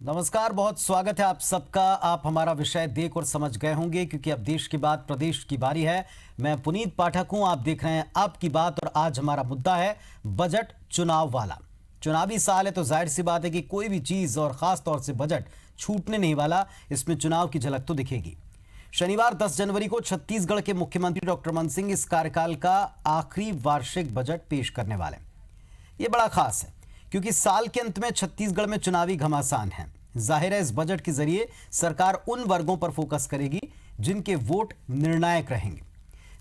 नमस्कार, बहुत स्वागत है आप सबका। आप हमारा विषय देख और समझ गए होंगे क्योंकि अब देश के बाद प्रदेश की बारी है। मैं पुनीत पाठक हूं, आप देख रहे हैं आपकी बात और आज हमारा मुद्दा है बजट चुनाव वाला। चुनावी साल है तो जाहिर सी बात है कि कोई भी चीज और खास तौर से बजट छूटने नहीं वाला। इसमें चुनाव की झलक तो दिखेगी। शनिवार 10 जनवरी को छत्तीसगढ़ के मुख्यमंत्री डॉक्टर रमन सिंह इस कार्यकाल का आखिरी वार्षिक बजट पेश करने वाले। ये बड़ा खास है क्योंकि साल के अंत में छत्तीसगढ़ में चुनावी घमासान है। जाहिर है इस बजट के जरिए सरकार उन वर्गों पर फोकस करेगी जिनके वोट निर्णायक रहेंगे।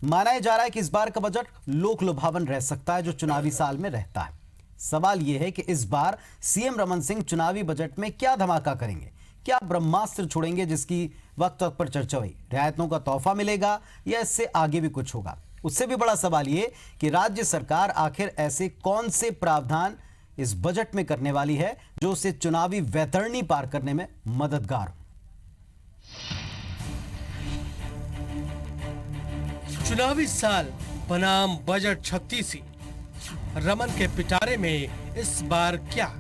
माना जा रहा है कि इस बार का बजट लोक लुभावन रह सकता है जो चुनावी साल में रहता है। सवाल यह है कि इस बार सीएम रमन सिंह चुनावी बजट में क्या धमाका करेंगे, क्या ब्रह्मास्त्र छोड़ेंगे जिसकी वक्त वक्त पर चर्चा हुई। रियायतों का तोहफा मिलेगा या इससे आगे भी कुछ होगा। उससे भी बड़ा सवाल यह कि राज्य सरकार आखिर ऐसे कौन से प्रावधान इस बजट में करने वाली है जो उसे चुनावी वैतरणी पार करने में मददगार हो। चुनावी साल बनाम बजट छत्तीसी, रमन के पिटारे में इस बार क्या,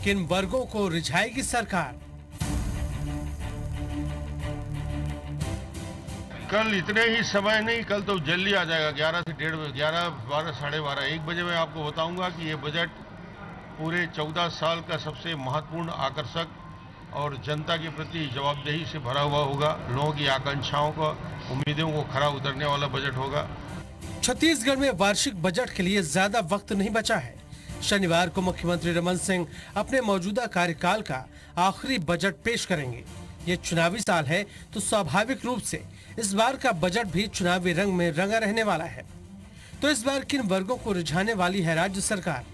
किन वर्गों को रिझाएगी सरकार। कल इतने ही समय नहीं, कल तो जल्दी आ जाएगा। 11 से 1:30, 11, 12, 12:30, 1 बजे मैं आपको बताऊंगा कि ये बजट पूरे 14 साल का सबसे महत्वपूर्ण, आकर्षक और जनता के प्रति जवाबदेही से भरा हुआ होगा। लोगों की आकांक्षाओं को, उम्मीदों को खरा उतरने वाला बजट होगा। छत्तीसगढ़ में वार्षिक बजट के लिए ज्यादा वक्त नहीं बचा है। शनिवार को मुख्यमंत्री रमन सिंह अपने मौजूदा कार्यकाल का आखिरी बजट पेश करेंगे। ये चुनावी साल है तो स्वाभाविक रूप से इस बार का बजट भी चुनावी रंग में रंगा रहने वाला है। तो इस बार किन वर्गों को रिझाने वाली है राज्य सरकार।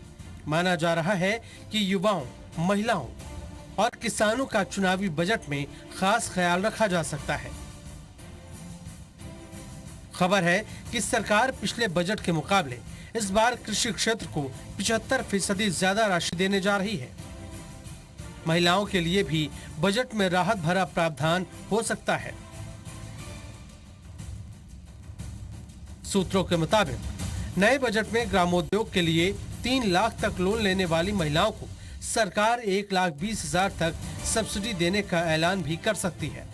माना जा रहा है कि युवाओं, महिलाओं और किसानों का चुनावी बजट में खास ख्याल रखा जा सकता है। खबर है कि सरकार पिछले बजट के मुकाबले इस बार कृषि क्षेत्र को 75% ज्यादा राशि देने जा रही है। महिलाओं के लिए भी बजट में राहत भरा प्रावधान हो सकता है। सूत्रों के मुताबिक नए बजट में ग्रामोद्योग के लिए 3 लाख तक लोन लेने वाली महिलाओं को सरकार 1,20,000 तक सब्सिडी देने का ऐलान भी कर सकती है।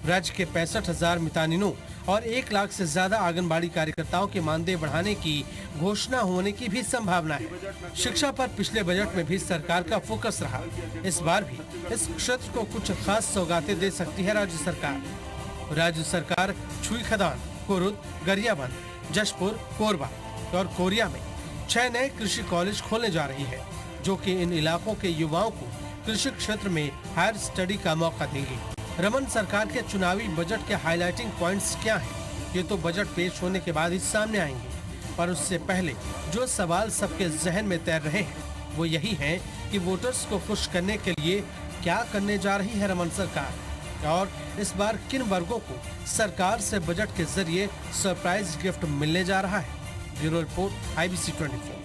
राज्य के 65,000 मितानिनों और 1 लाख से ज्यादा आंगनबाड़ी कार्यकर्ताओं के मानदेय बढ़ाने की घोषणा होने की भी संभावना है। शिक्षा पर पिछले बजट में भी सरकार का फोकस रहा। इस बार भी इस क्षेत्र को कुछ खास सौगातें दे सकती है राज्य सरकार। राज्य सरकार छुई खदान, कुरुद, गरियाबंद, जशपुर, कोरबा और कोरिया में 6 नए कृषि कॉलेज खोलने जा रही है जो कि इन इलाकों के युवाओं को कृषि क्षेत्र में हायर स्टडी का मौका देंगे। रमन सरकार के चुनावी बजट के हाइलाइटिंग पॉइंट्स क्या हैं? ये तो बजट पेश होने के बाद ही सामने आएंगे। पर उससे पहले जो सवाल सबके जहन में तैर रहे हैं वो यही है कि वोटर्स को खुश करने के लिए क्या करने जा रही है रमन सरकार और इस बार किन वर्गों को सरकार से बजट के जरिए सरप्राइज गिफ्ट मिलने जा रहा है। Bureau report, IBC 24।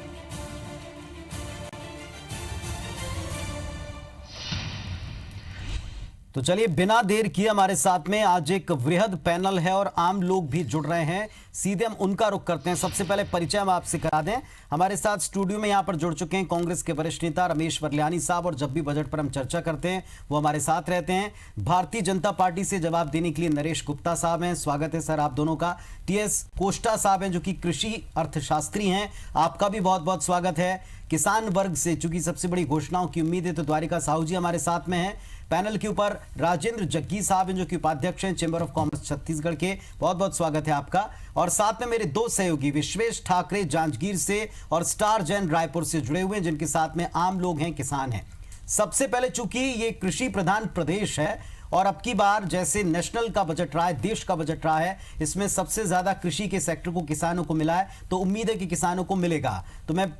तो चलिए बिना देर किए हमारे साथ में आज एक वृहद पैनल है और आम लोग भी जुड़ रहे हैं। सीधे हम उनका रुख करते हैं। सबसे पहले परिचय हम आपसे करा दें। हमारे साथ स्टूडियो में यहां पर जुड़ चुके हैं कांग्रेस के वरिष्ठ नेता रमेश वर्ल्यानी साहब और जब भी बजट पर हम चर्चा करते हैं वो हमारे साथ रहते हैं। भारतीय जनता पार्टी से जवाब देने के लिए नरेश गुप्ता साहब हैं। स्वागत है सर आप दोनों का। TS कोष्टा साहब हैं जो कि कृषि अर्थशास्त्री हैं, आपका भी बहुत बहुत स्वागत है। किसान वर्ग से चूंकि सबसे बड़ी घोषणाओं की उम्मीद है तो द्वारिका साहू जी हमारे साथ में हैं। पैनल के ऊपर राजेंद्र जग्गी साहब हैं जो कि उपाध्यक्ष हैं चेंबर ऑफ कॉमर्स छत्तीसगढ़ के, बहुत बहुत स्वागत है आपका। और साथ में मेरे 2 सहयोगी विश्वेश ठाकरे जांजगीर से और स्टार जैन रायपुर से जुड़े हुए हैं जिनके साथ में आम लोग हैं, किसान हैं। सबसे पहले चूंकि ये कृषि प्रधान प्रदेश है और अब की बार जैसे नेशनल का बजट रहा है, देश का बजट रहा है, इसमें सबसे ज्यादा कृषि के सेक्टर को किसानों को मिला है तो उम्मीद है कि किसानों को मिलेगा। तो मैं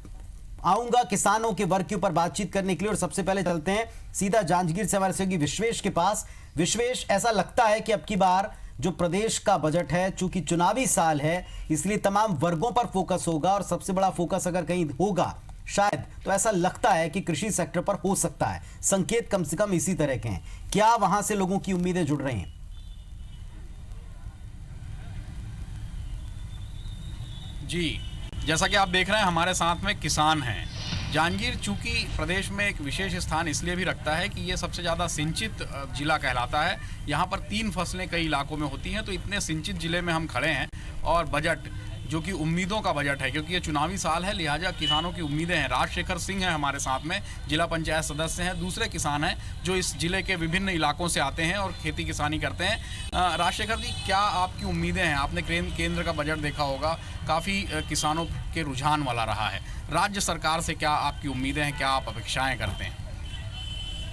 आऊंगा किसानों के वर्ग के ऊपर बातचीत करने के लिए और सबसे पहले चलते हैं सीधा जांजगीर से हमारे सहयोगी विश्वेश के पास। विश्वेश, ऐसा लगता है कि अब की बार जो प्रदेश का बजट है चूंकि चुनावी साल है इसलिए तमाम वर्गों पर फोकस होगा और सबसे बड़ा फोकस अगर कहीं होगा शायद तो ऐसा लगता है कि कृषि सेक्टर पर हो सकता है। संकेत कम से कम इसी तरह के हैं। क्या वहां से लोगों की उम्मीदें जुड़ रही हैं? जी, जैसा कि आप देख रहे हैं हमारे साथ में किसान हैं जांजगीर चूंकि प्रदेश में एक विशेष स्थान इसलिए भी रखता है कि ये सबसे ज़्यादा सिंचित जिला कहलाता है। यहाँ पर 3 फसलें कई इलाकों में होती हैं, तो इतने सिंचित जिले में हम खड़े हैं और बजट जो कि उम्मीदों का बजट है, क्योंकि ये चुनावी साल है, लिहाजा किसानों की उम्मीदें हैं। राजशेखर सिंह हैं हमारे साथ में, जिला पंचायत सदस्य हैं, दूसरे किसान हैं जो इस जिले के विभिन्न इलाकों से आते हैं और खेती किसानी करते हैं। राजशेखर जी, क्या आपकी उम्मीदें हैं? आपने केंद्र का बजट देखा होगा, काफ़ी किसानों के रुझान वाला रहा है। राज्य सरकार से क्या आपकी उम्मीदें हैं, क्या आप अपेक्षाएं करते हैं?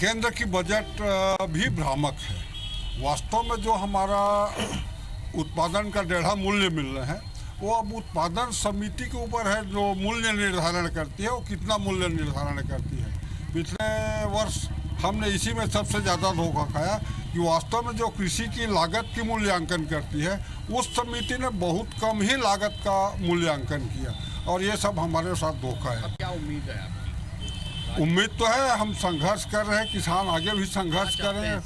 केंद्र की बजट भी भ्रामक है। वास्तव में जो हमारा उत्पादन का 1.5 मूल्य मिल रहा है, वो अब उत्पादन समिति के ऊपर है जो मूल्य निर्धारण करती है, वो कितना मूल्य निर्धारण करती है। पिछले वर्ष हमने इसी में सबसे ज़्यादा धोखा खाया कि वास्तव में जो कृषि की लागत की मूल्यांकन करती है, उस समिति ने बहुत कम ही लागत का मूल्यांकन किया और ये सब हमारे साथ धोखा है। अब क्या उम्मीद है आपकी? उम्मीद तो है, हम संघर्ष कर रहे हैं, किसान आगे भी संघर्ष कर रहे हैं।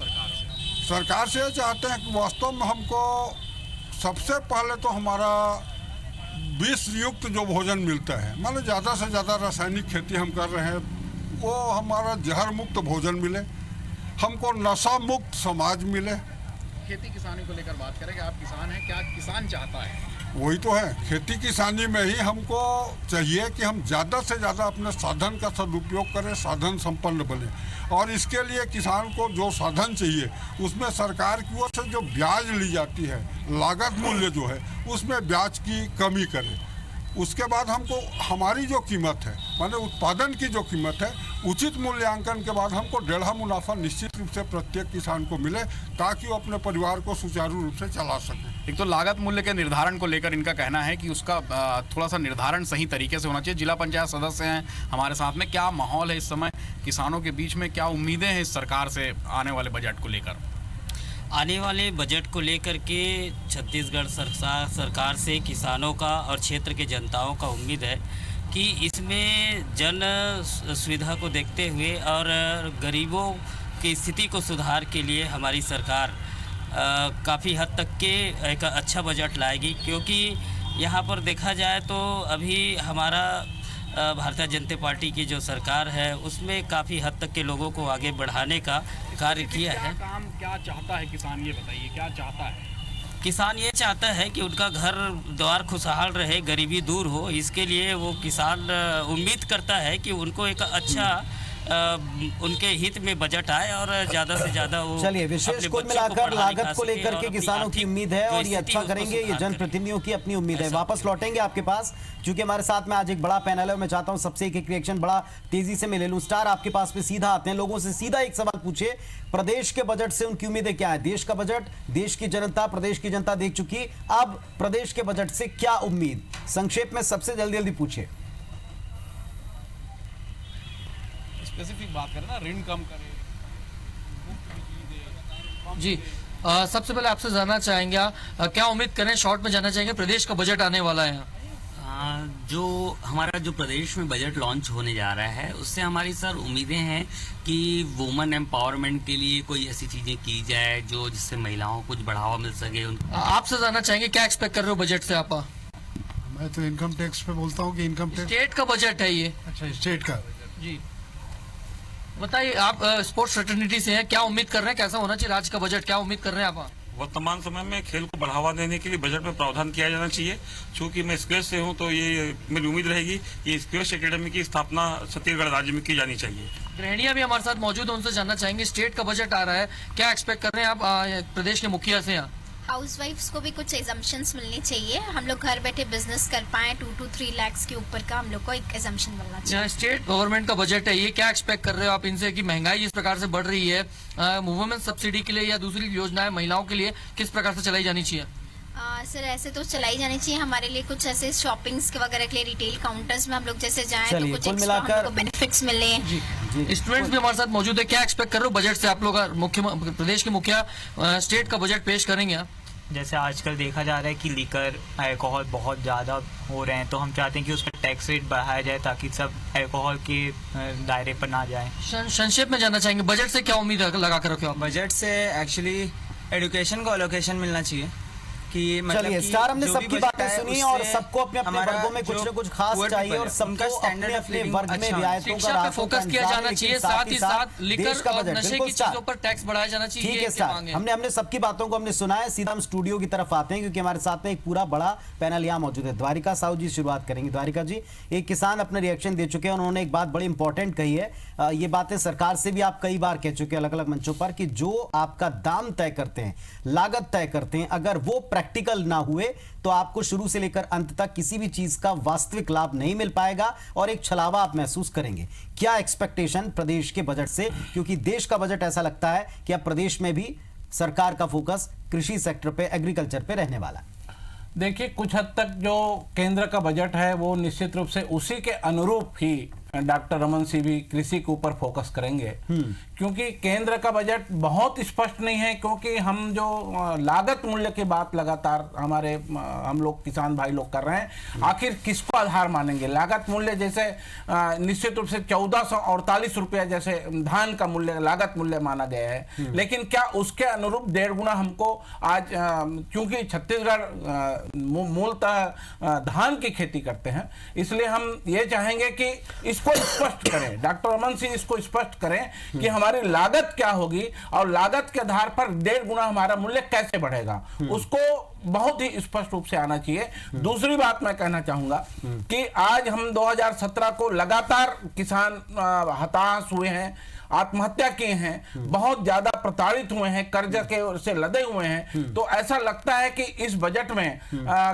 सरकार से ये चाहते हैं कि वास्तव में हमको सबसे पहले तो हमारा विष युक्त जो भोजन मिलता है, माने ज़्यादा से ज़्यादा रासायनिक खेती हम कर रहे हैं, वो हमारा जहर मुक्त भोजन मिले, हमको नशा मुक्त समाज मिले। खेती किसानी को लेकर बात करें कि आप किसान हैं, क्या किसान चाहता है? वही तो है, खेती किसानी में ही हमको चाहिए कि हम ज़्यादा से ज़्यादा अपने साधन का सदुपयोग करें, साधन संपन्न बने। और इसके लिए किसान को जो साधन चाहिए, उसमें सरकार की ओर से जो ब्याज ली जाती है, लागत मूल्य जो है, उसमें ब्याज की कमी करें। उसके बाद हमको हमारी जो कीमत है, माने उत्पादन की जो कीमत है, उचित मूल्यांकन के बाद हमको 1.5 मुनाफा निश्चित रूप से प्रत्येक किसान को मिले, ताकि वो अपने परिवार को सुचारू रूप से चला सके। एक तो लागत मूल्य के निर्धारण को लेकर इनका कहना है कि उसका थोड़ा सा निर्धारण सही तरीके से होना चाहिए। जिला पंचायत सदस्य हैं हमारे साथ में, क्या माहौल है इस समय किसानों के बीच में? क्या उम्मीदें हैं इस सरकार से आने वाले बजट को लेकर? आने वाले बजट को लेकर के छत्तीसगढ़ सरकार से किसानों का और क्षेत्र के जनताओं का उम्मीद है कि इसमें जन सुविधा को देखते हुए और गरीबों की स्थिति को सुधार के लिए हमारी सरकार काफ़ी हद तक के एक अच्छा बजट लाएगी। क्योंकि यहाँ पर देखा जाए तो अभी हमारा भारतीय जनता पार्टी की जो सरकार है, उसमें काफ़ी हद तक के लोगों को आगे बढ़ाने का कार्य किया है। क्या चाहता है किसान, ये बताइए, क्या चाहता है? किसान ये चाहता है कि उनका घर द्वार खुशहाल रहे, गरीबी दूर हो। इसके लिए वो किसान उम्मीद करता है कि उनको एक अच्छा उनके हित में बजट आए और ज़्यादा से ज़्यादा वो चलिए, विशेष कुल मिलाकर लागत को लेकर के किसानों की उम्मीद है और ये अच्छा करेंगे, ये जनप्रतिनिधियों की अपनी उम्मीद है। वापस लौटेंगे आपके पास, क्योंकि हमारे साथ में आज एक बड़ा पैनल है और मैं चाहता हूं सबसे एक रिएक्शन बड़ा तेजी से मैं ले लूं। स्टार, आपके पास पे सीधा आते हैं, लोगों से सीधा एक सवाल पूछे, प्रदेश के बजट से उनकी उम्मीदें क्या है? देश का बजट, देश की जनता, प्रदेश की जनता देख चुकी, अब प्रदेश के बजट से क्या उम्मीद? संक्षेप में सबसे जल्दी पूछे। स्पेसिफिक बात करें ना, ऋण कम करें, जी। सबसे पहले आपसे जानना चाहेंगे क्या उम्मीद करें, शॉर्ट में जानना चाहेंगे, प्रदेश का बजट आने वाला है? जो हमारा जो प्रदेश में बजट लॉन्च होने जा रहा है, उससे हमारी सर उम्मीदें हैं कि वुमेन एम्पावरमेंट के लिए कोई ऐसी चीज़ें की जाए जो जिससे महिलाओं को कुछ बढ़ावा मिल सके। आपसे जानना चाहेंगे क्या एक्सपेक्ट कर रहे हो बजट से आप? मैं तो इनकम टैक्स पे बोलता हूँ कि इनकम टैक्स स्टेट का बजट है ये। अच्छा, स्टेट का। जी बताइए, आप स्पोर्ट्स फ्रेटर्निटी से हैं, क्या उम्मीद कर रहे हैं, कैसा होना चाहिए राज्य का बजट, क्या उम्मीद कर रहे हैं आप? वर्तमान समय में खेल को बढ़ावा देने के लिए बजट में प्रावधान किया जाना चाहिए। चूंकि मैं स्क्वेश से हूं, तो ये मेरी उम्मीद रहेगी कि स्क्वेश एकेडमी की स्थापना छत्तीसगढ़ राज्य में की जानी चाहिए। गृहिणियां भी हमारे साथ मौजूद है, उनसे जानना चाहेंगे, स्टेट का बजट आ रहा है, क्या एक्सपेक्ट कर रहे हैं आप प्रदेश के मुखिया से? यहाँ हाउसवाइफ्स को भी कुछ एग्जम्पशंस मिलनी चाहिए, हम लोग घर बैठे बिजनेस कर पाएं। 2 to 3 लाख के ऊपर का हम लोग को एक एग्जम्पशन मिलना चाहिए। स्टेट गवर्नमेंट का बजट है ये, क्या एक्सपेक्ट कर रहे हो आप इनसे कि महंगाई जिस प्रकार से बढ़ रही है, वुमेन सब्सिडी के लिए या दूसरी योजनाएं महिलाओं के लिए किस प्रकार से चलाई जानी चाहिए? सर ऐसे तो चलाई जानी चाहिए, हमारे लिए कुछ ऐसे शॉपिंग्स वगैरह के लिए रिटेल काउंटर्स में हम लोग जैसे जाएं तो कुछ एक्स्ट्रा हमको बेनिफिट्स मिले। स्टूडेंट्स भी हमारे साथ मौजूद है, क्या एक्सपेक्ट कर रहे हो बजट से? आप लोग प्रदेश के मुखिया स्टेट का बजट पेश करेंगे आप? जैसे आजकल देखा जा रहा है कि लीकर अल्कोहल बहुत ज़्यादा हो रहे हैं, तो हम चाहते हैं कि उसका टैक्स रेट बढ़ाया जाए ताकि सब अल्कोहल के दायरे पर ना जाए। संक्षेप में जानना चाहेंगे, बजट से क्या उम्मीद लगा कर रखे हो? बजट से एक्चुअली एजुकेशन को एलोकेशन मिलना चाहिए, कि मतलब चलिए कि स्टार, हमने जो भी सबकी बजट बातें है सुनी उससे और सबको अपने अपने हमारा वर्गों में कुछ जो न कुछ खास poor चाहिए people और है, सबको उनका standard अपने of अपने living वर्ग में अच्छा है। रियायतों का शिक्षा पे राहतों का फोकस किया इंतजाम है, जाना लेकिन चाहिए, साथ ही साथ देश लिकर का और बजट। नशे बिल्कुल की स्टार। चीजों पर टैक्स बढ़ाया जाना चाहिए, ठीक ये है इनकी स्टार, मांग है। हमने सबकी बातों को हमने सुना है। सीधा हम स्टूडियो की तरफ आते हैं क्योंकि हमारे साथ में एक पूरा बड़ा पैनल यहाँ मौजूद है। द्वारिका साहू जी शुरुआत करेंगे। द्वारिका जी, एक किसान अपने रिएक्शन दे चुके हैं, उन्होंने एक बात बड़ी इंपॉर्टेंट कही है। ये बातें सरकार से भी आप कई बार कह चुके हैं अलग अलग मंचों पर कि जो आपका दाम तय करते हैं, लागत तय करते हैं, अगर वो प्रैक्टिकल ना हुए तो आपको शुरू से लेकर अंत तक किसी भी चीज का वास्तविक लाभ नहीं मिल पाएगा और एक छलावा आप महसूस करेंगे। क्या एक्सपेक्टेशन प्रदेश के बजट से, क्योंकि देश का बजट ऐसा लगता है कि अब प्रदेश में भी सरकार का फोकस कृषि सेक्टर पे, एग्रीकल्चर पे रहने वाला है। देखिए, कुछ हद तक जो केंद्र का बजट है वो निश्चित रूप से उसी के अनुरूप ही डॉक्टर रमन सिंह भी कृषि के ऊपर फोकस करेंगे, क्योंकि केंद्र का बजट बहुत स्पष्ट नहीं है। क्योंकि हम जो लागत मूल्य की बात लगातार हम लोग किसान भाई लोग कर रहे हैं, आखिर किसको आधार मानेंगे? लागत मूल्य जैसे निश्चित रूप से 1448 रुपया जैसे धान का मूल्य लागत मूल्य माना गया है, लेकिन क्या उसके अनुरूप 1.5 गुना हमको आज, क्योंकि छत्तीसगढ़ मूलतः धान की खेती करते हैं, इसलिए हम ये चाहेंगे कि इसको स्पष्ट करें, डॉक्टर रमन सिंह इसको स्पष्ट करें कि हमारी लागत क्या होगी और लागत के आधार पर 1.5 गुना हमारा मूल्य कैसे बढ़ेगा, उसको बहुत ही स्पष्ट रूप से आना चाहिए। दूसरी बात मैं कहना चाहूंगा कि आज हम 2017 को लगातार किसान हताश हुए हैं, आत्महत्या किए हैं, बहुत ज्यादा प्रताड़ित हुए हैं, कर्ज के से लदे हुए हैं। तो ऐसा लगता है कि इस बजट में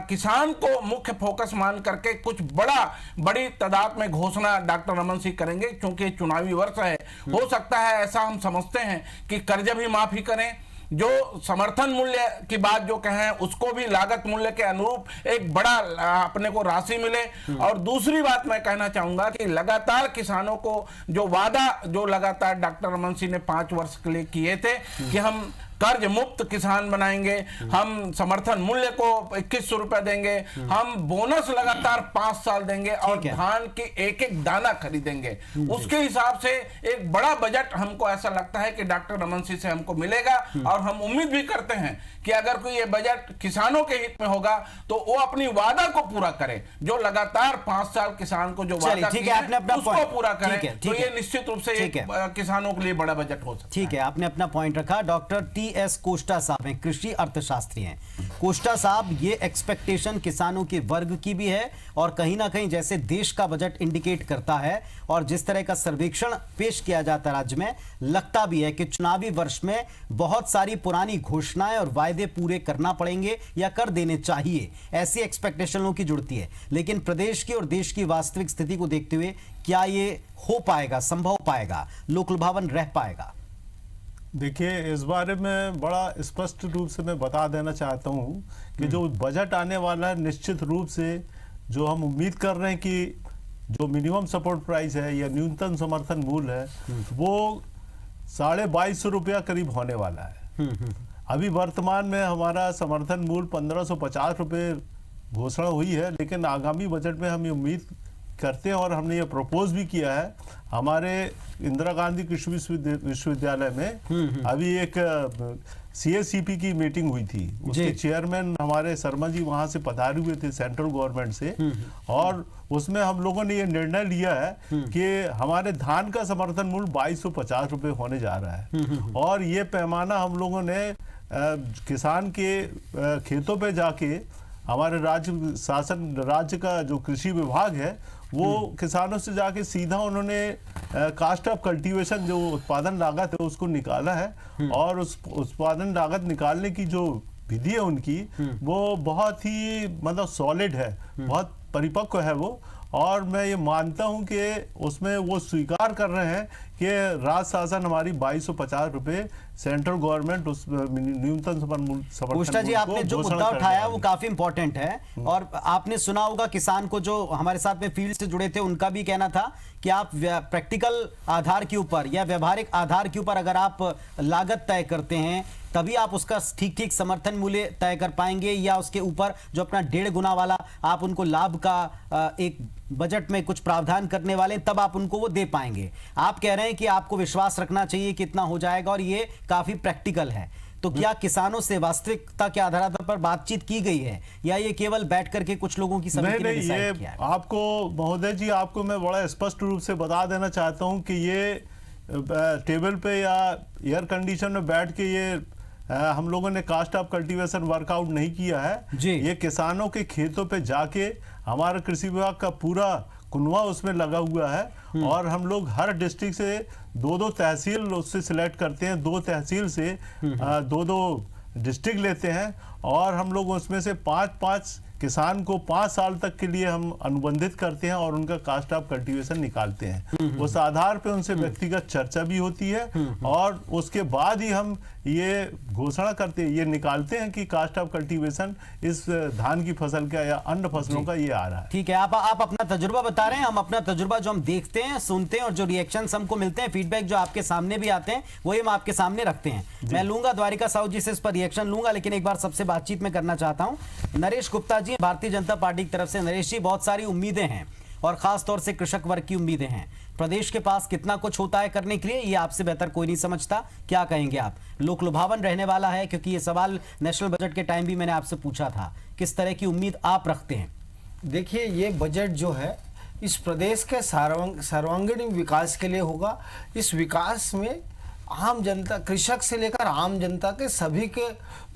किसान को मुख्य फोकस मान करके कुछ बड़ी तादाद में घोषणा डॉक्टर रमन सिंह करेंगे, क्योंकि चुनावी वर्ष है। हो सकता है, ऐसा हम समझते हैं कि कर्ज भी माफी करें, जो समर्थन मूल्य की बात जो कहें उसको भी लागत मूल्य के अनुरूप एक बड़ा अपने को राशि मिले। और दूसरी बात मैं कहना चाहूंगा कि लगातार किसानों को जो वादा जो लगातार डॉक्टर रमन सिंह ने 5 वर्ष के लिए किए थे कि हम कर्ज मुक्त किसान बनाएंगे, हम समर्थन मूल्य को 2100 रुपए देंगे, हम बोनस लगातार 5 साल देंगे और धान की एक एक दाना खरीदेंगे, उसके हिसाब से एक बड़ा बजट हमको ऐसा लगता है कि डॉक्टर रमन सिंह से हमको मिलेगा। और हम उम्मीद भी करते हैं कि अगर कोई ये बजट किसानों के हित में होगा तो वो अपनी वादा को पूरा करे, जो लगातार 5 साल किसान को जो वादा किया उसको पूरा करें, तो ये निश्चित रूप से किसानों के लिए बड़ा बजट हो सकता है। ठीक है, आपने अपना पॉइंट रखा। Doctor T.S.. कोष्टा साहब हैं, कृषि अर्थशास्त्री हैं। कोष्टा साहब, ये एक्सपेक्टेशन किसानों के वर्ग की भी है और कहीं ना कहीं जैसे देश का बजट इंडिकेट करता है और जिस तरह का सर्वेक्षण पेश किया जाता है राज्य में, लगता भी है कि चुनावी वर्ष में बहुत सारी पुरानी घोषणाएं और वायदे पूरे करना पड़ेंगे या कर देने चाहिए, ऐसी एक्सपेक्टेशन लोगों की जुड़ती है। लेकिन प्रदेश की और देश की वास्तविक स्थिति को देखते हुए क्या ये हो पाएगा, संभव हो पाएगा, लोक लुभावन रह पाएगा? देखिए, इस बारे में बड़ा स्पष्ट रूप से मैं बता देना चाहता हूं कि जो बजट आने वाला है, निश्चित रूप से जो हम उम्मीद कर रहे हैं कि जो मिनिमम सपोर्ट प्राइस है या न्यूनतम समर्थन मूल्य है वो 2250 रुपया करीब होने वाला है। अभी वर्तमान में हमारा समर्थन मूल्य 1550 रुपये घोषणा हुई है, लेकिन आगामी बजट में हम उम्मीद करते हैं और हमने ये प्रपोज भी किया है। हमारे इंदिरा गांधी कृषि विश्वविद्यालय में अभी एक CSCP की मीटिंग हुई थी, उसके चेयरमैन हमारे शर्मा जी वहां से पधारे हुए थे सेंट्रल गवर्नमेंट से, और उसमें हम लोगों ने ये निर्णय लिया है कि हमारे धान का समर्थन मूल्य 2250 रुपये होने जा रहा है। और ये पैमाना हम लोगों ने किसान के खेतों पे जाके हमारे राज्य का जो कृषि विभाग है वो किसानों से जाके सीधा उन्होंने कास्ट ऑफ कल्टीवेशन जो उत्पादन लागत है उसको निकाला है, और उस उत्पादन लागत निकालने की जो विधि है उनकी वो बहुत ही मतलब सॉलिड है, बहुत परिपक्व है वो। और मैं ये मानता हूं कि उसमें वो स्वीकार कर रहे हैं कि राज्य शासन हमारी 2250 रुपये सेंट्रल गवर्नमेंट उस न्यूनतम समर्थन। कोष्टा जी, आपने जो मुद्दा उठाया वो काफी इंपॉर्टेंट है और आपने सुना होगा किसान को जो हमारे साथ में फील्ड से जुड़े थे उनका भी कहना था कि आप प्रैक्टिकल आधार के ऊपर या व्यवहारिक आधार के ऊपर अगर आप लागत तय करते हैं तभी आप उसका ठीक समर्थन मूल्य तय कर पाएंगे, या उसके ऊपर जो अपना 1.5 गुना वाला आप उनको लाभ का एक बजट में कुछ प्रावधान करने वाले तब आप उनको वो दे पाएंगे। आप कह रहे हैं कि आपको विश्वास रखना चाहिए कि इतना हो जाएगा और ये काफी प्रैक्टिकल है। तो क्या किसानों से वास्तविकता के आधार पर बातचीत की गई है या ये केवल बैठ करके कुछ लोगों की समिति ने डिसाइड किया है? आपको महोदय जी, आपको मैं बड़ा स्पष्ट रूप से बता देना चाहता हूं कि ये टेबल पे या एयर कंडीशन में बैठ के ये हम लोगों ने कास्ट ऑफ कल्टीवेशन वर्कआउट नहीं किया है जी। ये किसानों के खेतों पे जाके हमारा कृषि विभाग का पूरा कुनवा उसमें लगा हुआ है और हम लोग हर डिस्ट्रिक्ट से दो तहसील उससे सिलेक्ट करते हैं, 2 तहसील से 2 डिस्ट्रिक्ट लेते हैं और हम लोग उसमें से 5 किसान को 5 साल तक के लिए हम अनुबंधित करते हैं और उनका कास्ट ऑफ कल्टीवेशन निकालते हैं। उस आधार पे उनसे व्यक्तिगत चर्चा भी होती है और उसके बाद ही हम ये घोषणा करते हैं, ये निकालते हैं कि कास्ट ऑफ कल्टीवेशन इस धान की फसल का या अन्य फसलों का ये आ रहा है। ठीक है, आप अपना तजुर्बा बता रहे हैं, हम अपना तजुर्बा जो हम देखते हैं, सुनते हैं और जो रिएक्शंस हमको मिलते हैं, फीडबैक जो आपके सामने भी आते हैं, वही हम आपके सामने रखते हैं। मैं लूंगा द्वारिका साहू जी से इस पर रिएक्शन लूंगा, लेकिन एक बार सबसे बातचीत में करना चाहता हूं नरेश गुप्ता जी, भारतीय जनता पार्टी की तरफ से। नरेश जी, बहुत सारी उम्मीदें हैं और खास तौर से कृषक वर्ग की उम्मीदें हैं। प्रदेश के पास कितना कुछ होता है करने के लिए, ये आपसे बेहतर कोई नहीं समझता। क्या कहेंगे आप? लोक लुभावन रहने वाला है, क्योंकि ये सवाल नेशनल बजट के टाइम भी मैंने आपसे पूछा था। किस तरह की उम्मीद आप रखते हैं? देखिए, ये बजट जो है इस प्रदेश के सर्वांगीण विकास के लिए होगा। इस विकास में आम जनता, कृषक से लेकर आम जनता के सभी के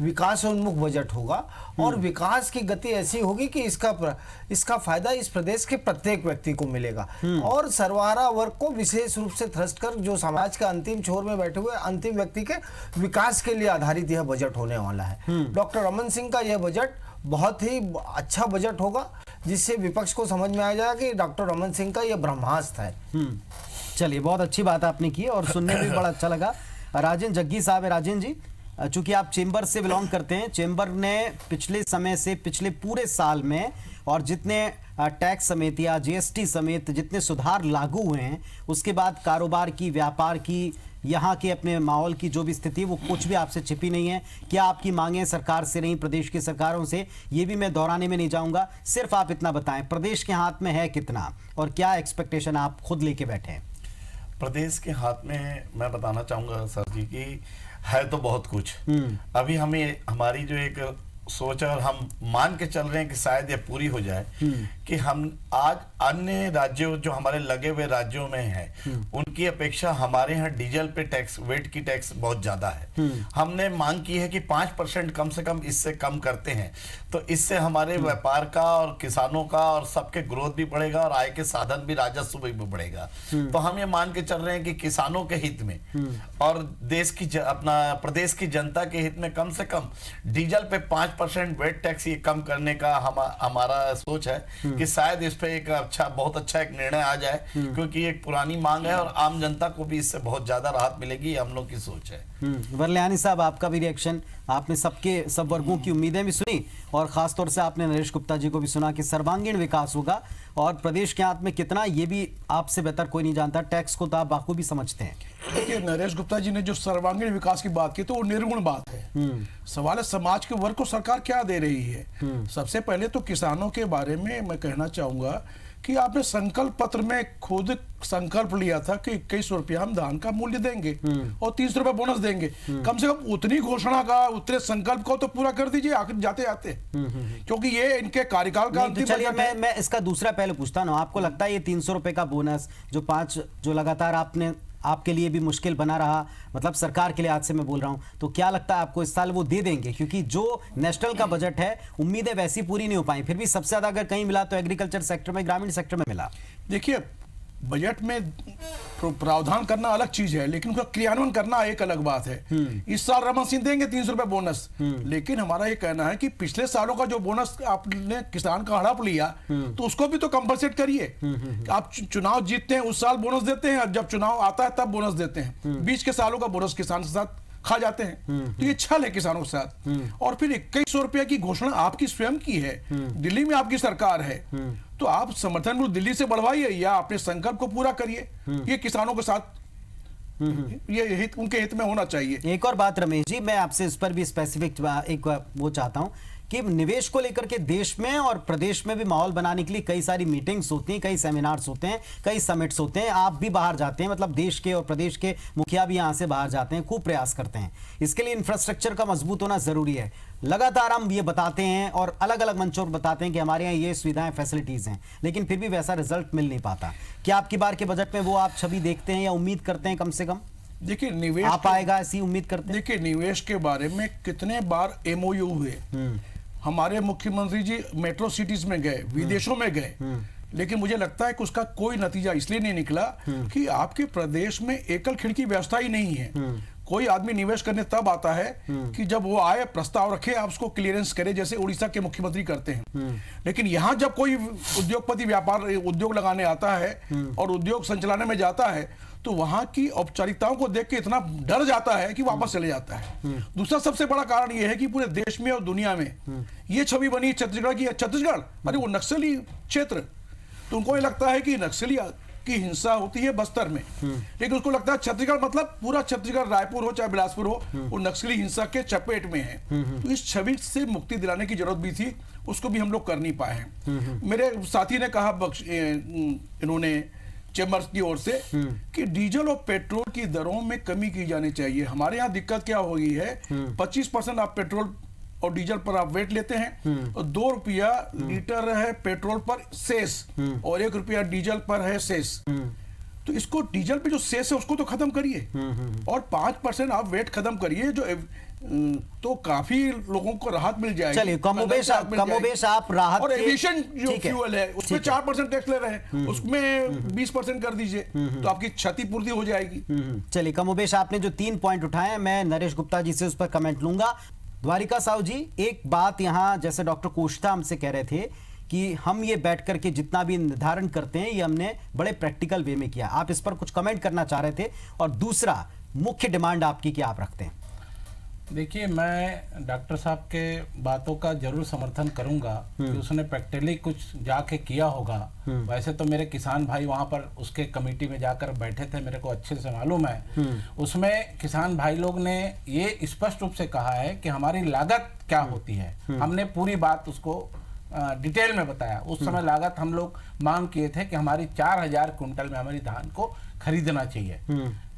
विकास उन्मुख बजट होगा और विकास की गति ऐसी होगी कि इसका फायदा इस प्रदेश के प्रत्येक व्यक्ति को मिलेगा और सर्वहारा वर्ग को विशेष रूप से थ्रस्ट कर जो समाज का अंतिम छोर में बैठे हुए अंतिम व्यक्ति के विकास के लिए आधारित यह बजट होने वाला है। डॉक्टर रमन सिंह का यह बजट बहुत ही अच्छा बजट होगा, जिससे विपक्ष को समझ में आ जाएगा कि डॉक्टर रमन सिंह का यह ब्रह्मास्त्र है। चलिए, बहुत अच्छी बात आपने की और सुनने में भी बड़ा अच्छा लगा। राजेंद्र जग्गी साहब है। राजेंद्र जी, चूंकि आप चेंबर से बिलोंग करते हैं, चेंबर ने पिछले समय से पिछले पूरे साल में और जितने टैक्स समेत या जीएसटी समेत जितने सुधार लागू हुए हैं, उसके बाद कारोबार की, व्यापार की, यहाँ के अपने माहौल की जो भी स्थिति, वो कुछ भी आपसे छिपी नहीं है। क्या आपकी मांगें सरकार से नहीं, प्रदेश की सरकारों से, ये भी मैं दोहराने में नहीं जाऊंगा। सिर्फ आप इतना बताएं, प्रदेश के हाथ में है कितना और क्या एक्सपेक्टेशन आप खुद लेके बैठे हैं? प्रदेश के हाथ में मैं बताना चाहूंगा सर जी कि है तो बहुत कुछ। अभी हमें हमारी जो एक सोच है और हम मान के चल रहे हैं कि शायद ये पूरी हो जाए कि हम आज अन्य राज्यों जो हमारे लगे हुए राज्यों में है उनकी अपेक्षा हमारे यहाँ डीजल पे टैक्स, वेट की टैक्स बहुत ज्यादा है। हमने मांग की है कि 5% कम से कम इससे कम करते हैं तो इससे हमारे व्यापार का और किसानों का और सबके ग्रोथ भी बढ़ेगा और आय के साधन भी, राजस्व भी बढ़ेगा। तो हम ये मान के चल रहे हैं कि किसानों के हित में और देश की अपना प्रदेश की जनता के हित में कम से कम डीजल पे 5% वेट टैक्स ये कम करने का हमारा सोच है कि शायद इस पे एक बहुत अच्छा एक निर्णय आ जाए, क्योंकि एक पुरानी मांग है और आम जनता को भी इससे बहुत ज्यादा राहत मिलेगी, हम लोग की सोच है। वरल्यानी साहब, आपका भी रिएक्शन? आपने सब वर्गों की उम्मीदें भी सुनी और खासतौर से आपने नरेश गुप्ता जी को भी सुना कि सर्वांगीण विकास होगा और प्रदेश के हाथ में कितना, ये भी आपसे बेहतर कोई नहीं जानता। टैक्स को तो आप बाखूबी समझते हैं। देखिए, नरेश गुप्ता जी ने जो सर्वांगीण विकास की बात की तो वो निर्गुण बात है। सवाल है समाज के वर्ग को सरकार क्या दे रही है। सबसे पहले तो किसानों के बारे में मैं कहना चाहूंगा कि आपने संकल्प पत्र में खुद संकल्प लिया था कि 21 रुपया हम धान का मूल्य देंगे और 30 रुपया बोनस देंगे। कम से कम उतनी घोषणा का, उतने संकल्प को तो पूरा कर दीजिए आखिर जाते जाते, क्योंकि ये इनके कार्यकाल का अंतिम चलिए मैं इसका दूसरा पहले पूछता हूँ, आपको लगता है ये 300 रुपए का बोनस जो 5 जो लगातार आपके लिए भी मुश्किल बना रहा, मतलब सरकार के लिए आज से मैं बोल रहा हूं, तो क्या लगता है आपको इस साल वो दे देंगे? क्योंकि जो नेशनल का बजट है उम्मीदें वैसी पूरी नहीं हो पाई, फिर भी सबसे ज्यादा अगर कहीं मिला तो एग्रीकल्चर सेक्टर में, ग्रामीण सेक्टर में मिला। देखिए, बजट में प्रावधान करना अलग चीज है, लेकिन उसका क्रियान्वयन करना एक अलग बात है। इस साल रमन सिंह देंगे 300 रुपए बोनस, लेकिन हमारा ये कहना है कि पिछले सालों का जो बोनस आपने किसान का हड़प लिया तो उसको भी तो कंपनसेट करिए। आप चुनाव जीतते हैं उस साल बोनस देते हैं और जब चुनाव आता है तब बोनस देते हैं। बीच के सालों का बोनस किसान के साथ खा जाते हैं, तो ये छल है किसानों के साथ। और फिर 2100 रुपया की घोषणा आपकी स्वयं की है, दिल्ली में आपकी सरकार है, तो आप समर्थन मूल्य दिल्ली से बढ़वाइए या अपने संकल्प को पूरा करिए। ये किसानों के साथ ये उनके हित में होना चाहिए। एक और बात रमेश जी, मैं आपसे इस पर भी स्पेसिफिक एक वो चाहता हूं कि निवेश को लेकर के देश में और प्रदेश में भी माहौल बनाने के लिए कई सारी मीटिंग्स होती हैं, कई सेमिनार्स होते हैं, कई समिट्स होते हैं। आप भी बाहर जाते हैं, मतलब देश के और प्रदेश के मुखिया भी यहाँ से बाहर जाते हैं, खूब प्रयास करते हैं। इसके लिए इंफ्रास्ट्रक्चर का मजबूत होना जरूरी है। लगातार हम ये बताते हैं और अलग अलग मंचों पर बताते हैं कि हमारे यहाँ ये सुविधाएं, फैसिलिटीज हैं, लेकिन फिर भी वैसा रिजल्ट मिल नहीं पाता। क्या आपकी बार के बजट में वो आप छवि देखते हैं या उम्मीद करते हैं कम से कम? देखिए, निवेश आप आएगा ऐसी उम्मीद करते हैं। देखिए, निवेश के बारे में कितने बार एमओयू हुए, हमारे मुख्यमंत्री जी मेट्रो सिटीज में गए, विदेशों में गए, लेकिन मुझे लगता है कि उसका कोई नतीजा इसलिए नहीं निकला कि आपके प्रदेश में एकल खिड़की व्यवस्था ही नहीं है। कोई आदमी निवेश करने तब आता है कि जब वो आए, प्रस्ताव रखे, आप उसको क्लियरेंस करें, जैसे उड़ीसा के मुख्यमंत्री करते हैं। लेकिन यहाँ जब कोई उद्योगपति उद्योग लगाने आता है और उद्योग संचालने में जाता है, तो वहां की औपचारिकताओं को देख के इतना डर जाता है कि वापस चले जाता है। दूसरा सबसे बड़ा कारण यह है कि पूरे देश में और दुनिया में ये छवि बनी छत्तीसगढ़ की, छत्तीसगढ़ अरे वो नक्सली क्षेत्र, तो उनको ये लगता है कि नक्सली की हिंसा होती है बस्तर में, लेकिन उसको लगता है छत्तीसगढ़ मतलब पूरा छत्तीसगढ़, रायपुर हो चाहे बिलासपुर हो, वो नक्सली हिंसा के चपेट में है। तो इस छवि से मुक्ति दिलाने की जरूरत भी थी, उसको भी हम लोग कर नहीं पाए हैं। मेरे साथी ने कहा, इन्होंने चेंबर्स की ओर से, कि डीजल और पेट्रोल की दरों में कमी की जानी चाहिए। हमारे यहाँ दिक्कत क्या हो गई है, 25% आप पेट्रोल और डीजल पर आप वेट लेते हैं और 2 रुपया लीटर है पेट्रोल पर सेस और 1 रुपया डीजल पर है सेस। तो इसको डीजल पे जो सेस है उसको तो खत्म करिए और 5% आप वेट खत्म करिए, जो तो काफी लोगों को राहत मिल जाएगी। चलिए, कमोबेश आप राहत, और एविएशन जो फ्यूल है उसमें 4% टैक्स ले रहे हैं, उसमें 20% कर दीजिए तो आपकी क्षतिपूर्ति हो जाएगी। चलिए, कमोबेश आपने जो 3 पॉइंट उठाए, मैं नरेश गुप्ता जी से उस पर कमेंट लूंगा। द्वारिका साहू जी, एक बात यहाँ, जैसे डॉक्टर कोष्टा हमसे कह रहे थे कि हम ये बैठ करके जितना भी निर्धारण करते हैं ये हमने बड़े प्रैक्टिकल वे में किया, आप इस पर कुछ कमेंट करना चाह रहे थे। और दूसरा मुख्य डिमांड आपकी क्या आप रखते हैं? देखिए, मैं डॉक्टर साहब के बातों का जरूर समर्थन करूंगा कि उसने प्रैक्टिकली कुछ जाके किया होगा। वैसे तो मेरे किसान भाई वहां पर उसके कमेटी में जाकर बैठे थे, मेरे को अच्छे से मालूम है। उसमें किसान भाई लोग ने ये स्पष्ट रूप से कहा है कि हमारी लागत क्या होती है। हमने पूरी बात उसको डिटेल में बताया। उस समय लागत हम लोग मांग किए थे कि हमारी 4000 कुंटल में हमारी धान को खरीदना चाहिए।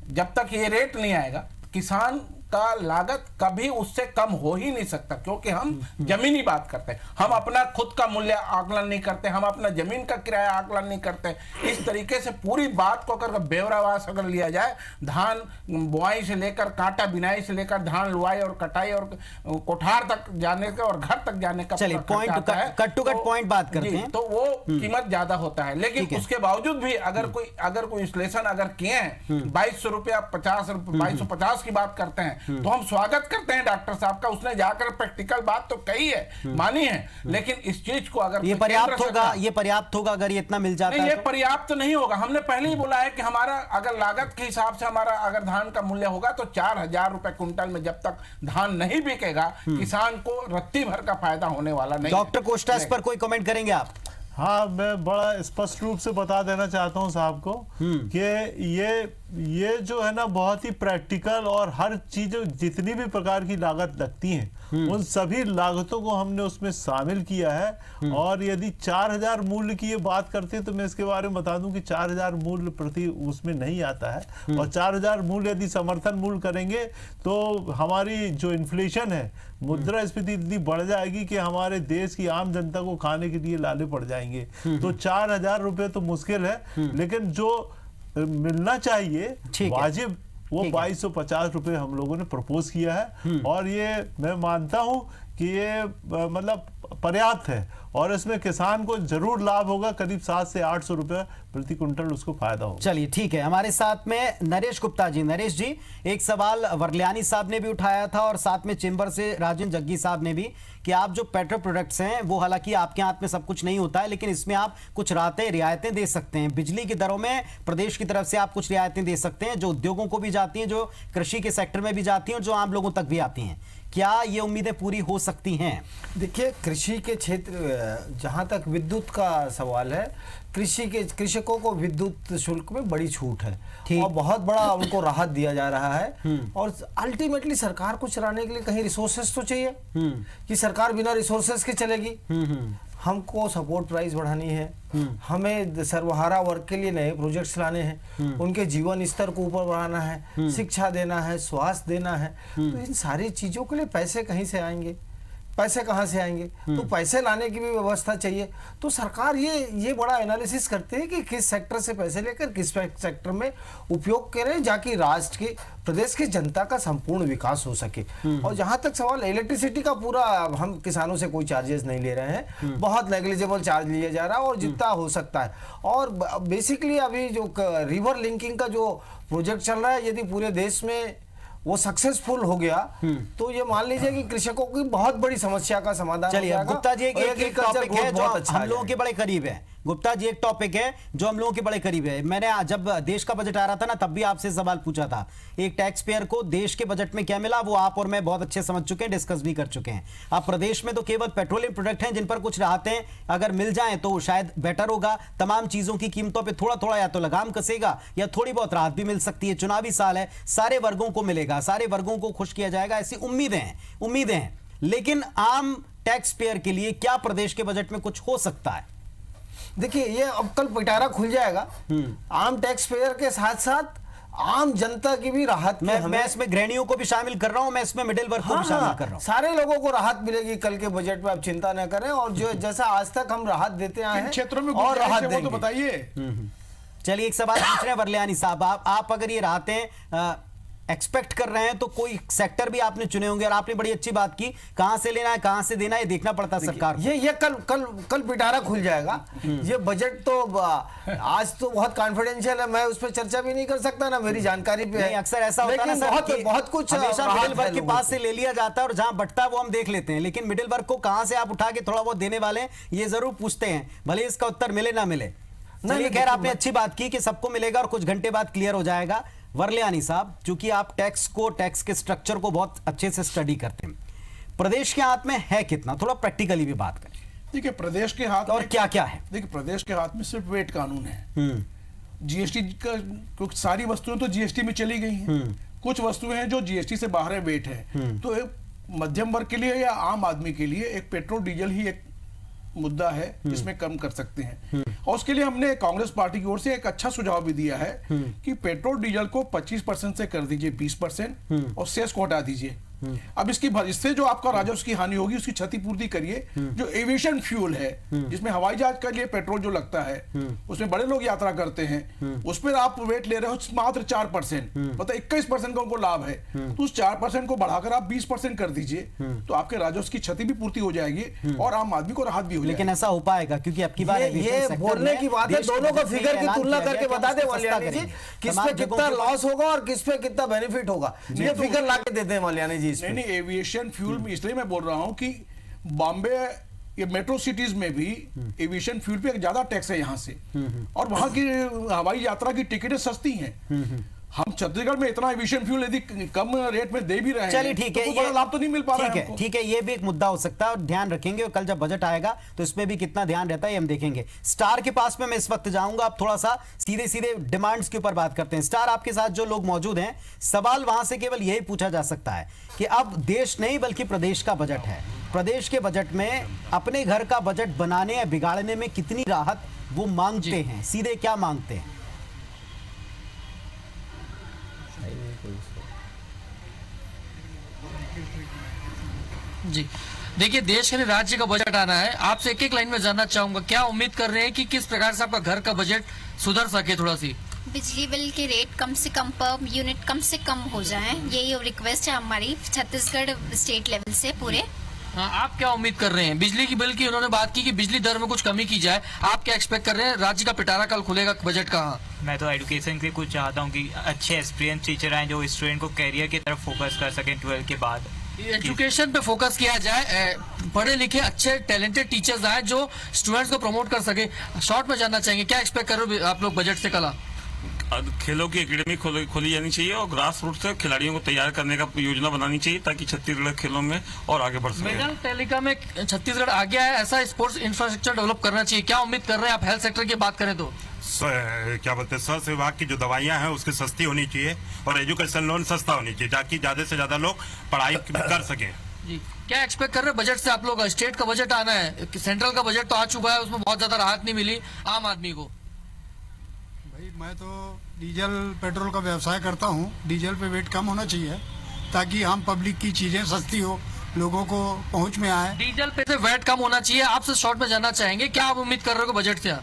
जब तक ये रेट नहीं आएगा, किसान का लागत कभी उससे कम हो ही नहीं सकता, क्योंकि हम जमीनी बात करते हैं, हम अपना खुद का मूल्य आकलन नहीं करते, हम अपना जमीन का किराया आकलन नहीं करते। इस तरीके से पूरी बात को अगर ब्यौरावास अगर लिया जाए, धान बुआई से लेकर कांटा बिनाई से लेकर धान लुआई और कटाई और कोठार तक जाने का और घर तक जाने का, चलिए point cut to cut point बात करते हैं, तो वो कीमत ज्यादा होता है। लेकिन उसके बावजूद भी अगर कोई विश्लेषण अगर किए हैं, 2200 रुपया 2250 की बात करते हैं, तो हम स्वागत करते हैं डॉक्टर साहब का। उसने जाकर प्रैक्टिकल बात तो कही है, मानी है, लेकिन इस चीज को अगर ये पर्याप्त होगा अगर ये इतना मिल जाता है, ये पर्याप्त नहीं होगा। हमने पहले ही बोला है कि हमारा अगर लागत के हिसाब से हमारा अगर धान का मूल्य होगा तो 4000 रुपए कुंटल में जब तक धान नहीं बिकेगा, किसान को रत्ती भर का फायदा होने वाला नहीं। डॉक्टर कोष्टा, इस पर कोई कमेंट करेंगे आप? हाँ, मैं बड़ा स्पष्ट रूप से बता देना चाहता हूँ साहब को कि ये जो है ना बहुत ही प्रैक्टिकल, और हर चीज जितनी भी प्रकार की लागत लगती हैं उन सभी लागतों को हमने उसमें शामिल किया है। और यदि 4000 मूल्य की ये बात करते हैं तो मैं इसके बारे में बता दूं कि 4000 मूल्य प्रति उसमें नहीं आता है। और 4000 मूल्य यदि समर्थन मूल्य करेंगे तो हमारी जो इन्फ्लेशन है, मुद्रास्फीति इतनी बढ़ जाएगी कि हमारे देश की आम जनता को खाने के लिए लाले पड़ जाएंगे। तो 4000 रुपए तो मुश्किल है, लेकिन जो मिलना चाहिए वाजिब वो 2250 रुपए हम लोगों ने प्रपोज किया है। और ये मैं मानता हूं कि ये मतलब पर्याप्त है और इसमें किसान को जरूर लाभ होगा, करीब 700 से 800 रुपए प्रति कुंटल उसको फायदा होगा। चलिए ठीक है, हमारे साथ में नरेश गुप्ता जी। नरेश जी, एक सवाल वर्लियानी साहब ने भी उठाया था और साथ में चेंबर से राजेंद्र जग्गी साहब ने भी, कि आप जो पेट्रो प्रोडक्ट्स हैं वो हालांकि आपके हाथ में सब कुछ नहीं होता है, लेकिन इसमें आप कुछ रियायतें दे सकते हैं। बिजली की दरों में प्रदेश की तरफ से आप कुछ रियायतें दे सकते हैं, जो उद्योगों को भी जाती हैं, जो कृषि के सेक्टर में भी जाती हैं और जो आम लोगों तक भी आती हैं। क्या ये उम्मीदें पूरी हो सकती हैं? देखिए, कृषि के क्षेत्र जहाँ तक विद्युत का सवाल है, कृषकों को विद्युत शुल्क में बड़ी छूट है और बहुत बड़ा उनको राहत दिया जा रहा है। और अल्टीमेटली सरकार को चलाने के लिए कहीं रिसोर्सेस तो चाहिए कि सरकार बिना रिसोर्सेस के चलेगी। हमको सपोर्ट प्राइस बढ़ानी है, हमें सर्वहारा वर्ग के लिए नए प्रोजेक्ट्स लाने हैं, उनके जीवन स्तर को ऊपर बढ़ाना है, शिक्षा देना है, स्वास्थ्य देना है। तो इन सारी चीजों के लिए पैसे कहीं से आएंगे? पैसे कहाँ से आएंगे? तो पैसे लाने की भी व्यवस्था चाहिए। तो सरकार ये बड़ा एनालिसिस करते हैं कि किस सेक्टर से पैसे लेकर किस सेक्टर में उपयोग करें, जाकि राष्ट्र के प्रदेश की जनता का संपूर्ण विकास हो सके। और जहां तक सवाल इलेक्ट्रिसिटी का, पूरा हम किसानों से कोई चार्जेस नहीं ले रहे हैं, बहुत नेग्लिजिबल चार्ज लिया जा रहा है और जितना हो सकता है। और बेसिकली अभी जो रिवर लिंकिंग का जो प्रोजेक्ट चल रहा है, यदि पूरे देश में वो सक्सेसफुल हो गया तो ये मान लीजिए कि कृषकों की बहुत बड़ी समस्या का समाधान हो जाएगा। गुप्ता जी एक टॉपिक है जो हम लोगों के बड़े करीब है। गुप्ता जी एक टॉपिक है जो हम लोगों के बड़े करीब है। मैंने जब देश का बजट आ रहा था ना, तब भी आपसे सवाल पूछा था, एक टैक्स पेयर को देश के बजट में क्या मिला, वो आप और मैं बहुत अच्छे समझ चुके हैं, डिस्कस भी कर चुके हैं। अब प्रदेश में तो केवल पेट्रोलियम प्रोडक्ट हैं जिन पर कुछ राहतें अगर मिल जाएं तो शायद बेटर होगा। तमाम चीजों की कीमतों पर थोड़ा थोड़ा या तो लगाम कसेगा या थोड़ी बहुत राहत भी मिल सकती है। चुनावी साल है, सारे वर्गों को मिलेगा, सारे वर्गों को खुश किया जाएगा, ऐसी उम्मीदें हैं। लेकिन आम टैक्स पेयर के लिए क्या प्रदेश के बजट में कुछ हो सकता है? देखिए, ये अब कल पिटारा खुल जाएगा। आम टैक्स पेयर के साथ साथ आम जनता की भी राहत। मैं इसमें गृहिणियों को भी शामिल कर रहा हूं, मैं इसमें मिडिल वर्ग को भी शामिल कर रहा हूं। सारे लोगों को राहत मिलेगी कल के बजट में, आप चिंता न करें। और जो जैसा आज तक हम राहत देते आए हैं क्षेत्रों में और राहत देंगे। तो बताइए। चलिए एक सवाल पूछ रहे हैं वरल्यानी साहब, आप अगर ये राहतें एक्सपेक्ट कर रहे हैं तो कोई सेक्टर भी आपने चुने होंगे, और आपने बड़ी अच्छी बात की, कहां से लेना है कहां से देना है देखना पड़ता है सरकार को। ये कल पिटारा खुल जाएगा। ये बजट तो आज तो बहुत कॉन्फिडेंशियल है, मैं उस पर चर्चा भी नहीं कर सकता, ना मेरी जानकारी पे है। अक्सर ऐसा होता है ना सर, बहुत कुछ हमेशा मिडिल वर्ग के पास से ले लिया जाता है और जहां बटता है वो हम देख लेते हैं, लेकिन मिडिल वर्ग को कहां से आप उठा के थोड़ा बहुत देने वाले हैं ये जरूर पूछते हैं, भले इसका उत्तर मिले ना मिले। चलिए खैर, आपने अच्छी बात की कि सबको मिलेगा और कुछ घंटे बाद क्लियर हो जाएगा। वरल्यानी साहब, चूंकि आप टैक्स के स्ट्रक्चर को बहुत अच्छे से स्टडी करते हैं, प्रदेश के हाथ में है कितना, थोड़ा प्रैक्टिकली भी बात करें। देखिए, प्रदेश के हाथ और क्या क्या है? देखिए, प्रदेश के हाथ में सिर्फ वेट कानून है। जीएसटी का, क्योंकि सारी वस्तुएं तो जीएसटी में चली गई हैं, कुछ वस्तुएं हैं जो जीएसटी से बाहर है, वेट है। तो एक मध्यम वर्ग के लिए या आम आदमी के लिए एक पेट्रोल डीजल ही एक मुद्दा है जिसमें कम कर सकते हैं। और उसके लिए हमने कांग्रेस पार्टी की ओर से एक अच्छा सुझाव भी दिया है कि पेट्रोल डीजल को 25% से कर दीजिए 20% और सेस को हटा दीजिए। अब इससे जो आपका राजस्व की हानि होगी उसकी क्षतिपूर्ति करिए। जो एविएशन फ्यूल है, जिसमें हवाई जहाज के लिए पेट्रोल जो लगता है, उसमें बड़े लोग यात्रा करते हैं, उस पर आप वेट ले रहे हो मात्र 4%, मतलब 21% का उनको लाभ है। तो उस 4% को बढ़ाकर आप 20% कर दीजिए, तो आपके राजस्व की क्षति भी पूर्ति हो जाएगी और आम आदमी को राहत भी हो जाएगी। लेकिन ऐसा हो पाएगा क्योंकि आपकी बात ये बोलने की बात है, दोनों का फिगर की तुलना करके बता दे वल्यानी जी, किस पे कितना लॉस होगा और किस पे कितना बेनिफिट होगा, ये फिगर ला के देते हैं वल्यानी जी। नहीं, एविएशन फ्यूल में इसलिए मैं बोल रहा हूं कि बॉम्बे ये मेट्रो सिटीज में भी एविएशन फ्यूल पे ज्यादा टैक्स है यहाँ से, और वहां की हवाई यात्रा की टिकटें सस्ती हैं। हम छत्तीसगढ़ में इतना एविएशन फ्यूल यदि कम रेट में दे भी रहे हैं, चलिए ठीक है, तो बड़ा लाभ तो नहीं मिल पा रहा है। ठीक है, ये भी एक मुद्दा हो सकता है और ध्यान रखेंगे, और कल जब बजट आएगा तो इसमें भी कितना ध्यान रहता है हम देखेंगे। स्टार के पास में मैं इस वक्त जाऊंगा, आप थोड़ा सा सीधे सीधे डिमांड्स के ऊपर बात करते हैं। स्टार, आपके साथ जो लोग मौजूद हैं, सवाल वहां से केवल यही पूछा जा सकता है कि अब देश नहीं बल्कि प्रदेश का बजट है, प्रदेश के बजट में अपने घर का बजट बनाने या बिगाड़ने में कितनी राहत वो मांगते हैं, सीधे क्या मांगते हैं? जी देखिए, देश के लिए राज्य का बजट आना है, आपसे एक एक लाइन में जानना चाहूंगा, क्या उम्मीद कर रहे हैं कि किस प्रकार से आपका घर का बजट सुधर सके? थोड़ा सी बिजली बिल के रेट कम से कम पर यूनिट कम से कम हो जाए, यही रिक्वेस्ट है हमारी छत्तीसगढ़ स्टेट लेवल से पूरे। हाँ, आप क्या उम्मीद कर रहे हैं? बिजली की बिल की उन्होंने बात की कि बिजली दर में कुछ कमी की जाए, आप क्या एक्सपेक्ट कर रहे हैं? राज्य का पिटारा कल खुलेगा बजट का। मैं तो एजुकेशन के कुछ चाहता हूँ कि अच्छे एक्सपीरियंस टीचर आए जो स्टूडेंट को कैरियर की तरफ फोकस कर सकें 12 के बाद। एजुकेशन पे फोकस किया जाए, पढ़े लिखे अच्छे टैलेंटेड टीचर्स आए जो स्टूडेंट्स को प्रमोट कर सके। शॉर्ट में जानना चाहेंगे, क्या एक्सपेक्ट कर रहे हो आप लोग बजट से कल? खेलों की एकेडमी खोली जानी चाहिए और ग्रास रूट से खिलाड़ियों को तैयार करने का योजना बनानी चाहिए ताकि छत्तीसगढ़ खेलों में और आगे बढ़ सके। मेडल तालिका में छत्तीसगढ़ आगे है, ऐसा स्पोर्ट्स इंफ्रास्ट्रक्चर डेवलप करना चाहिए। क्या उम्मीद कर रहे हैं आप हेल्थ सेक्टर की बात करें तो? क्या बोलते हैं, स्वास्थ्य विभाग की जो दवाइयां हैं उसकी सस्ती होनी चाहिए और एजुकेशन लोन सस्ता होनी चाहिए ताकि ज्यादा से ज्यादा लोग पढ़ाई कर सकें। जी, क्या एक्सपेक्ट कर रहे हैं बजट से आप लोग? स्टेट का बजट आना है, सेंट्रल का बजट तो आ चुका है, उसमें बहुत ज्यादा राहत नहीं मिली आम आदमी को। भाई मैं तो डीजल पेट्रोल का व्यवसाय करता हूँ, डीजल पे वेट कम होना चाहिए ताकि आम पब्लिक की चीजें सस्ती हो, लोगों को पहुंच में आए। डीजल पे से वेट कम होना चाहिए। आपसे शॉर्ट में जानना चाहेंगे क्या आप उम्मीद कर रहे हो बजट से?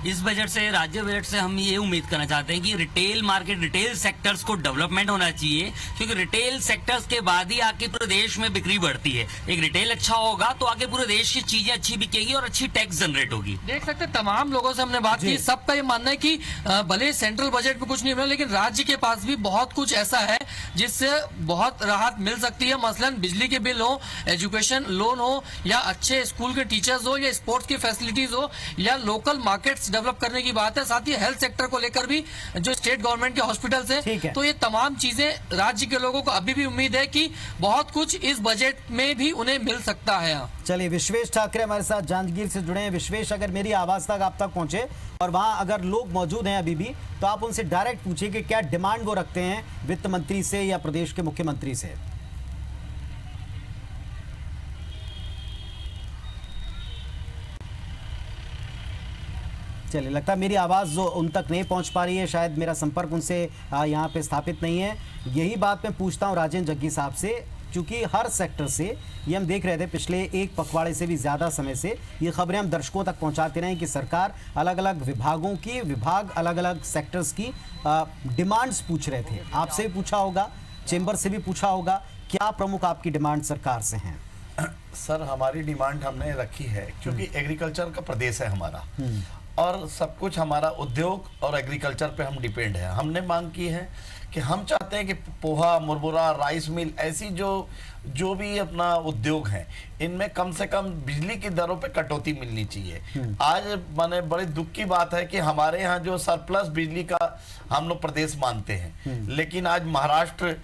इस बजट से, राज्य बजट से हम ये उम्मीद करना चाहते हैं कि रिटेल मार्केट, रिटेल सेक्टर्स को डेवलपमेंट होना चाहिए, क्योंकि रिटेल सेक्टर्स के बाद ही आगे पूरे देश में बिक्री बढ़ती है। एक रिटेल अच्छा होगा तो आगे पूरे देश की चीजें अच्छी बिकेगी और अच्छी टैक्स जनरेट होगी। देख सकते हैं तमाम लोगों से हमने बात की, सबका ये मानना है कि भले सेंट्रल बजट में कुछ नहीं मिला लेकिन राज्य के पास भी बहुत कुछ ऐसा है जिससे बहुत राहत मिल सकती है। मसलन बिजली के बिल हो, एजुकेशन लोन हो, या अच्छे स्कूल के टीचर्स हो, या स्पोर्ट्स की फैसिलिटीज हो, या लोकल मार्केट्स डेवलप करने की बात है। साथ ही हेल्थ सेक्टर को लेकर भी जो स्टेट गवर्नमेंट के हॉस्पिटल्स हैं, तो ये तमाम चीजें राज्य के लोगों को अभी भी उम्मीद है कि बहुत कुछ इस बजट में भी उन्हें मिल सकता है। चलिए, विश्वेश ठाकरे हमारे साथ जांजगीर से जुड़े हैं। विश्वेश, अगर मेरी आवाज तक आप तक पहुंचे और वहां अगर लोग मौजूद हैं अभी भी, तो आप उनसे डायरेक्ट पूछिए कि क्या डिमांड वो रखते हैं वित्त मंत्री से या प्रदेश के मुख्यमंत्री से। चलिए, लगता है मेरी आवाज़ जो उन तक नहीं पहुंच पा रही है, शायद मेरा संपर्क उनसे यहाँ पे स्थापित नहीं है। यही बात मैं पूछता हूँ राजेंद्र जग्गी साहब से, क्योंकि हर सेक्टर से ये हम देख रहे थे पिछले एक पखवाड़े से भी ज़्यादा समय से ये खबरें हम दर्शकों तक पहुँचाते रहे कि सरकार अलग अलग विभाग अलग अलग सेक्टर्स की डिमांड्स पूछ रहे थे। आपसे भी पूछा होगा, चेंबर से भी पूछा होगा, क्या प्रमुख आपकी डिमांड सरकार से हैं? सर, हमारी डिमांड हमने रखी है क्योंकि एग्रीकल्चर का प्रदेश है हमारा और सब कुछ हमारा उद्योग और एग्रीकल्चर पे हम डिपेंड है। हमने मांग की है कि हम चाहते हैं कि पोहा, मुरमुरा, राइस मिल, ऐसी जो भी अपना उद्योग है, इनमें कम से कम बिजली की दरों पे कटौती मिलनी चाहिए। आज माने बड़े दुख की बात है कि हमारे यहाँ जो सरप्लस बिजली का हम लोग प्रदेश मानते हैं, लेकिन आज महाराष्ट्र,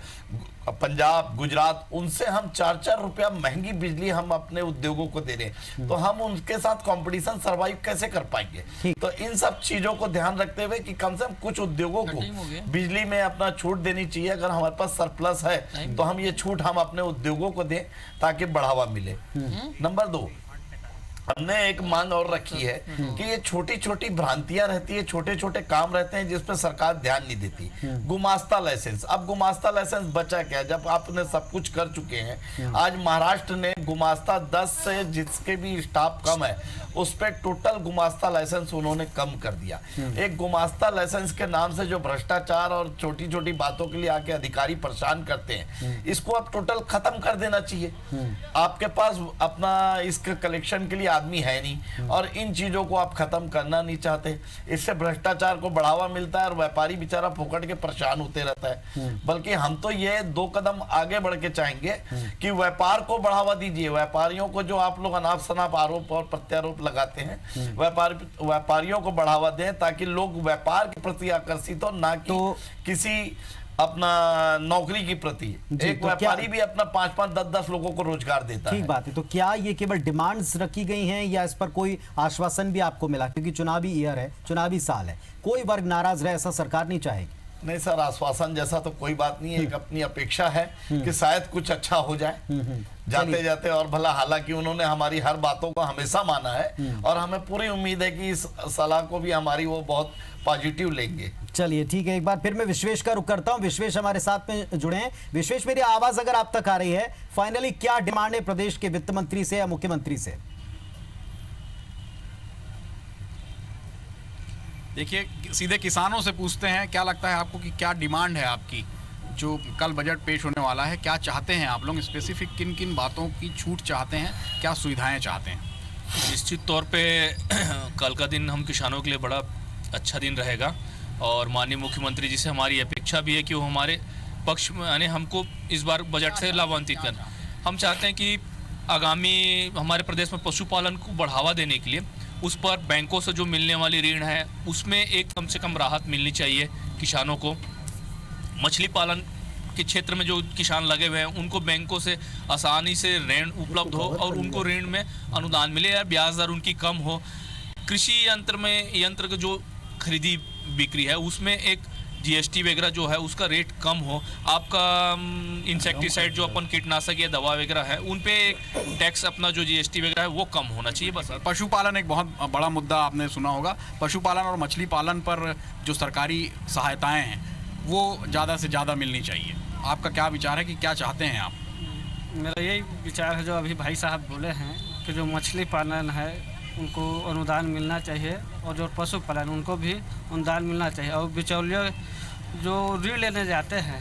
पंजाब, गुजरात, उनसे हम 4-4 रुपया महंगी बिजली हम अपने उद्योगों को दे रहे हैं, तो हम उनके साथ कंपटीशन सरवाइव कैसे कर पाएंगे? तो इन सब चीजों को ध्यान रखते हुए कि कम से कम कुछ उद्योगों को बिजली में अपना छूट देनी चाहिए। अगर हमारे पास सरप्लस है तो हम ये छूट हम अपने उद्योगों को दें ताकि बढ़ावा मिले। नंबर 2, हमने एक मांग और रखी है कि ये छोटी छोटी भ्रांतियां रहती है, छोटे छोटे काम रहते हैं जिस पे सरकार ध्यान नहीं देती। गुमास्ता लाइसेंस, अब गुमास्ता लाइसेंस बचा क्या जब आपने सब कुछ कर चुके हैं? आज महाराष्ट्र ने गुमास्ता 10 से जिसके भी स्टाफ कम है उस पर टोटल गुमास्ता लाइसेंस उन्होंने कम कर दिया। एक गुमास्ता लाइसेंस के नाम से जो भ्रष्टाचार और छोटी छोटी बातों के लिए आके अधिकारी परेशान करते हैं, इसको अब टोटल खत्म कर देना चाहिए। आपके पास अपना इसके कलेक्शन के लिए आदमी है नहीं और इन चीजों को आप खत्म करना नहीं चाहते। इससे भ्रष्टाचार को बढ़ावा मिलता है और व्यापारी बेचारा फोकट के परेशान होते रहता है। बल्कि हम तो ये 2 कदम आगे बढ़ के चाहेंगे कि व्यापार को बढ़ावा दीजिए। व्यापारियों को जो आप लोग अनाप शनाप आरोप और प्रत्यारोप लगाते हैं, व्यापारियों को बढ़ावा दें ताकि लोग व्यापार के प्रति आकर्षित हो, ना कि किसी अपना नौकरी की प्रति। एक व्यापारी भी अपना 5-5, 10-10 लोगों को रोजगार देता है। ठीक बात है। तो क्या ये केवल डिमांड्स रखी गई हैं या इस पर कोई आश्वासन भी आपको मिला? क्योंकि चुनावी ईयर है, चुनावी साल है, कोई वर्ग नाराज रहे ऐसा सरकार नहीं चाहेगी। नहीं सर, आश्वासन जैसा तो कोई बात नहीं है। एक अपनी अपेक्षा है कि शायद कुछ अच्छा हो जाए जाते जाते और भला। हालांकि उन्होंने हमारी हर बातों को हमेशा माना है और हमें पूरी उम्मीद है कि इस सलाह को भी हमारी वो बहुत पॉजिटिव लेंगे। चलिए ठीक है, एक बार फिर मैं विश्वेश का रुख करता हूं। विश्वेश हमारे साथ में जुड़े हैं। विश्वेश, मेरी आवाज अगर आप तक आ रही है, फाइनली क्या डिमांड है प्रदेश के वित्त मंत्री से या मुख्यमंत्री से? देखिए, सीधे किसानों से पूछते हैं, क्या लगता है आपको कि क्या डिमांड है आपकी? जो कल बजट पेश होने वाला है, क्या चाहते हैं आप लोग? स्पेसिफिक किन किन बातों की छूट चाहते हैं, क्या सुविधाएं चाहते हैं? निश्चित तौर पे कल का दिन हम किसानों के लिए बड़ा अच्छा दिन रहेगा और माननीय मुख्यमंत्री जी से हमारी अपेक्षा भी है कि वो हमारे पक्ष में, यानी हमको इस बार बजट से लाभान्वित करना। हम चाहते हैं कि आगामी हमारे प्रदेश में पशुपालन को बढ़ावा देने के लिए उस पर बैंकों से जो मिलने वाली ऋण है उसमें एक कम से कम राहत मिलनी चाहिए किसानों को। मछली पालन के क्षेत्र में जो किसान लगे हुए हैं उनको बैंकों से आसानी से ऋण उपलब्ध हो और उनको ऋण में अनुदान मिले या ब्याज दर उनकी कम हो। कृषि यंत्र की जो खरीदी बिक्री है उसमें एक जीएसटी वगैरह जो है उसका रेट कम हो। आपका इंसेक्टिसाइड जो अपन कीटनाशक या दवा वगैरह है उन पे एक टैक्स अपना जो जीएसटी वगैरह है वो कम होना चाहिए बस। पशुपालन एक बहुत बड़ा मुद्दा आपने सुना होगा। पशुपालन और मछली पालन पर जो सरकारी सहायताएं हैं वो ज़्यादा से ज़्यादा मिलनी चाहिए। आपका क्या विचार है कि क्या चाहते हैं आप? मेरा यही विचार है जो अभी भाई साहब बोले हैं कि जो मछली पालन है उनको अनुदान मिलना चाहिए और जो पशुपालन उनको भी अनुदान मिलना चाहिए। और बिचौलिए जो ऋण लेने जाते हैं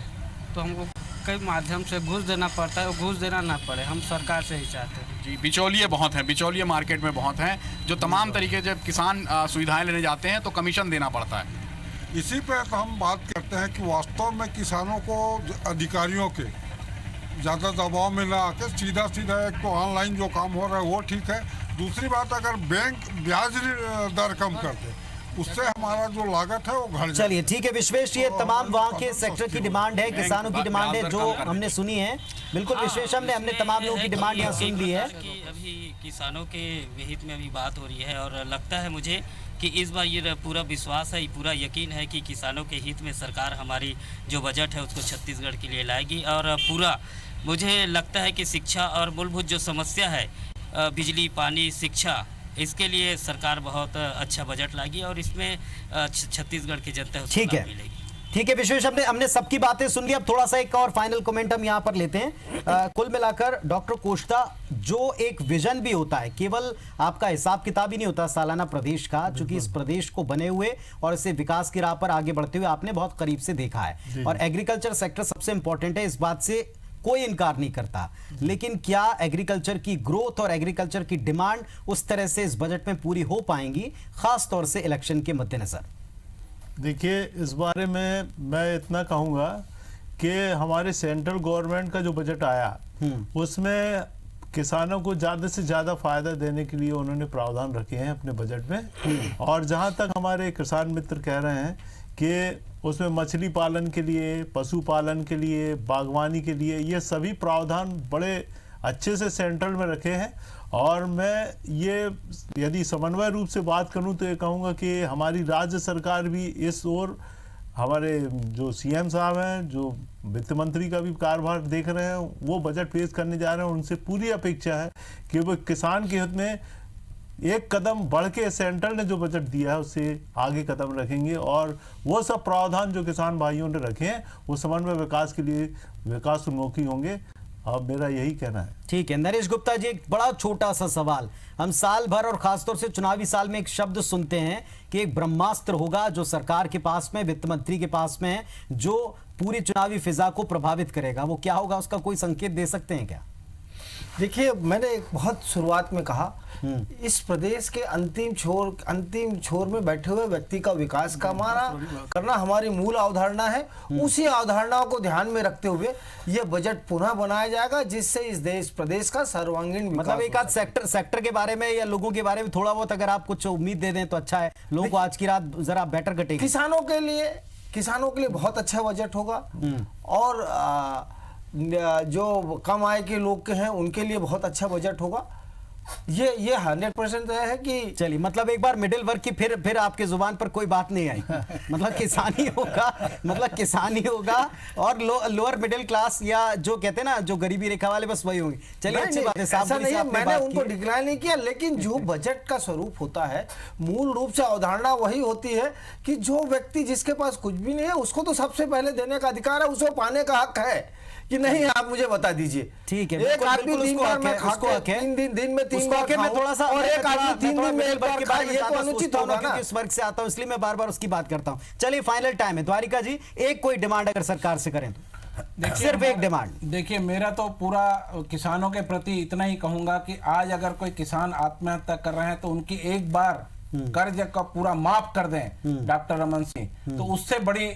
तो हमको कई माध्यम से घूस देना पड़ता है, और घूस देना ना पड़े, हम सरकार से ही चाहते हैं। जी, बिचौलिए बहुत हैं, बिचौलिए मार्केट में बहुत हैं जो तमाम तरीके जब किसान सुविधाएं लेने जाते हैं तो कमीशन देना पड़ता है। इसी पे तो हम बात करते हैं कि वास्तव में किसानों को अधिकारियों के ज़्यादा दबाव में ना आके सीधा एक तो ऑनलाइन जो काम हो रहा है वो ठीक है। दूसरी बात, अगर बैंक ब्याज दर कम कर दे उससे हमारा जो लागत है वो घट जाए। चलिए ठीक है विश्वेश, ये तमाम वहाँ के सेक्टर की डिमांड है, किसानों की डिमांड है जो हमने सुनी है। बिल्कुल विश्वेश, हमने तमाम लोगों की डिमांड यहाँ सुन ली है कि अभी किसानों के हित में अभी बात हो रही है और लगता है मुझे कि इस बार ये पूरा विश्वास है, पूरा यकीन है कि किसानों के हित में सरकार हमारी जो बजट है उसको छत्तीसगढ़ के लिए लाएगी। और पूरा मुझे लगता है कि शिक्षा और मूलभूत जो समस्या है बिजली, पानी, शिक्षा, इसके लिए सरकार बहुत अच्छा बजट लाएगी और इसमें छत्तीसगढ़ की जनता ठीक है। ठीक है विश्वेश, हमने सबकी बातें सुन ली। अब थोड़ा सा एक और फाइनल कमेंट हम यहाँ पर लेते हैं। कुल मिलाकर डॉक्टर कोष्टा, जो एक विजन भी होता है, केवल आपका हिसाब किताब ही नहीं होता सालाना प्रदेश का, चूंकि इस प्रदेश को बने हुए और इसे विकास की राह पर आगे बढ़ते हुए आपने बहुत करीब से देखा है। और एग्रीकल्चर सेक्टर सबसे इंपॉर्टेंट है, इस बात से कोई इनकार नहीं करता। लेकिन क्या एग्रीकल्चर की ग्रोथ और एग्रीकल्चर की डिमांड उस तरह से इस बजट में पूरी हो पाएंगी, खास तौर से इलेक्शन के मद्देनजर? देखिए, इस बारे में मैं इतना कहूँगा कि हमारे सेंट्रल गवर्नमेंट का जो बजट आया उसमें किसानों को ज़्यादा से ज़्यादा फायदा देने के लिए उन्होंने प्रावधान रखे हैं अपने बजट में। और जहाँ तक हमारे किसान मित्र कह रहे हैं कि उसमें मछली पालन के लिए, पशुपालन के लिए, बागवानी के लिए, ये सभी प्रावधान बड़े अच्छे से सेंट्रल में रखे हैं। और मैं ये यदि समन्वय रूप से बात करूं तो ये कहूँगा कि हमारी राज्य सरकार भी इस ओर, हमारे जो सीएम साहब हैं, जो वित्त मंत्री का भी कार्यभार देख रहे हैं, वो बजट पेश करने जा रहे हैं। उनसे पूरी अपेक्षा है कि वो किसान के हित में एक कदम बढ़ के सेंट्रल ने जो बजट दिया है उससे आगे कदम रखेंगे और वो सब प्रावधान जो किसान भाइयों ने रखे हैं वो समन्वय विकास के लिए विकास उन्मुखी होंगे। अब मेरा यही कहना है। ठीक है नरेश गुप्ता जी, एक बड़ा छोटा सा सवाल। हम साल भर और खासतौर से चुनावी साल में एक शब्द सुनते हैं कि एक ब्रह्मास्त्र होगा जो सरकार के पास में, वित्त मंत्री के पास में है, जो पूरी चुनावी फिजा को प्रभावित करेगा। वो क्या होगा, उसका कोई संकेत दे सकते हैं क्या? देखिए, मैंने बहुत शुरुआत में कहा इस प्रदेश के अंतिम छोर में बैठे हुए व्यक्ति का विकास करना हमारी मूल अवधारणा है। उसी अवधारणाओं को ध्यान में रखते हुए ये बजट पुनः बनाया जाएगा जिससे इस प्रदेश का सर्वांगीण विकास, मतलब एक आध सेक्टर के बारे में या लोगों के बारे में थोड़ा बहुत अगर आप कुछ उम्मीद दे दें तो अच्छा है। लोगों को आज की रात जरा बेटर कटेगी। किसानों के लिए बहुत अच्छा बजट होगा और जो कम आय के लोग के हैं उनके लिए बहुत अच्छा बजट होगा। ये 100% है कि चलिए, मतलब एक बार मिडिल वर्ग की फिर आपके जुबान पर कोई बात नहीं आई। मतलब किसान ही होगा और लोअर मिडिल क्लास या जो कहते हैं ना, जो गरीबी रेखा वाले, बस वही होंगे। चलिए अच्छी बात है, ऐसा नहीं है, मैंने उनको डिक्लाइन नहीं किया, लेकिन जो बजट का स्वरूप होता है मूल रूप से अवधारणा वही होती है कि जो व्यक्ति जिसके पास कुछ भी नहीं है उसको तो सबसे पहले देने का अधिकार है, उसको पाने का हक है कि नहीं। आप मुझे बता दीजिए। ठीक है, एक आदमी 3 बार में खाके दिन में 3 बार मैं थोड़ा सा, और एक आदमी 3 दिन में 1 बार खाए, ये तो अनुचित होगा ना। इस वर्ग से आता हूं इसलिए मैं बार-बार उसकी बात करता हूं। चलिए फाइनल टाइम है, द्वारिका जी एक कोई डिमांड अगर सरकार से करें तो सिर्फ एक डिमांड। देखिए, मेरा तो पूरा किसानों के प्रति इतना ही कहूंगा कि आज अगर कोई किसान आत्महत्या कर रहे हैं तो उनकी एक बार कर्ज का पूरा माफ कर दें डॉक्टर रमन सिंह, तो उससे बड़ी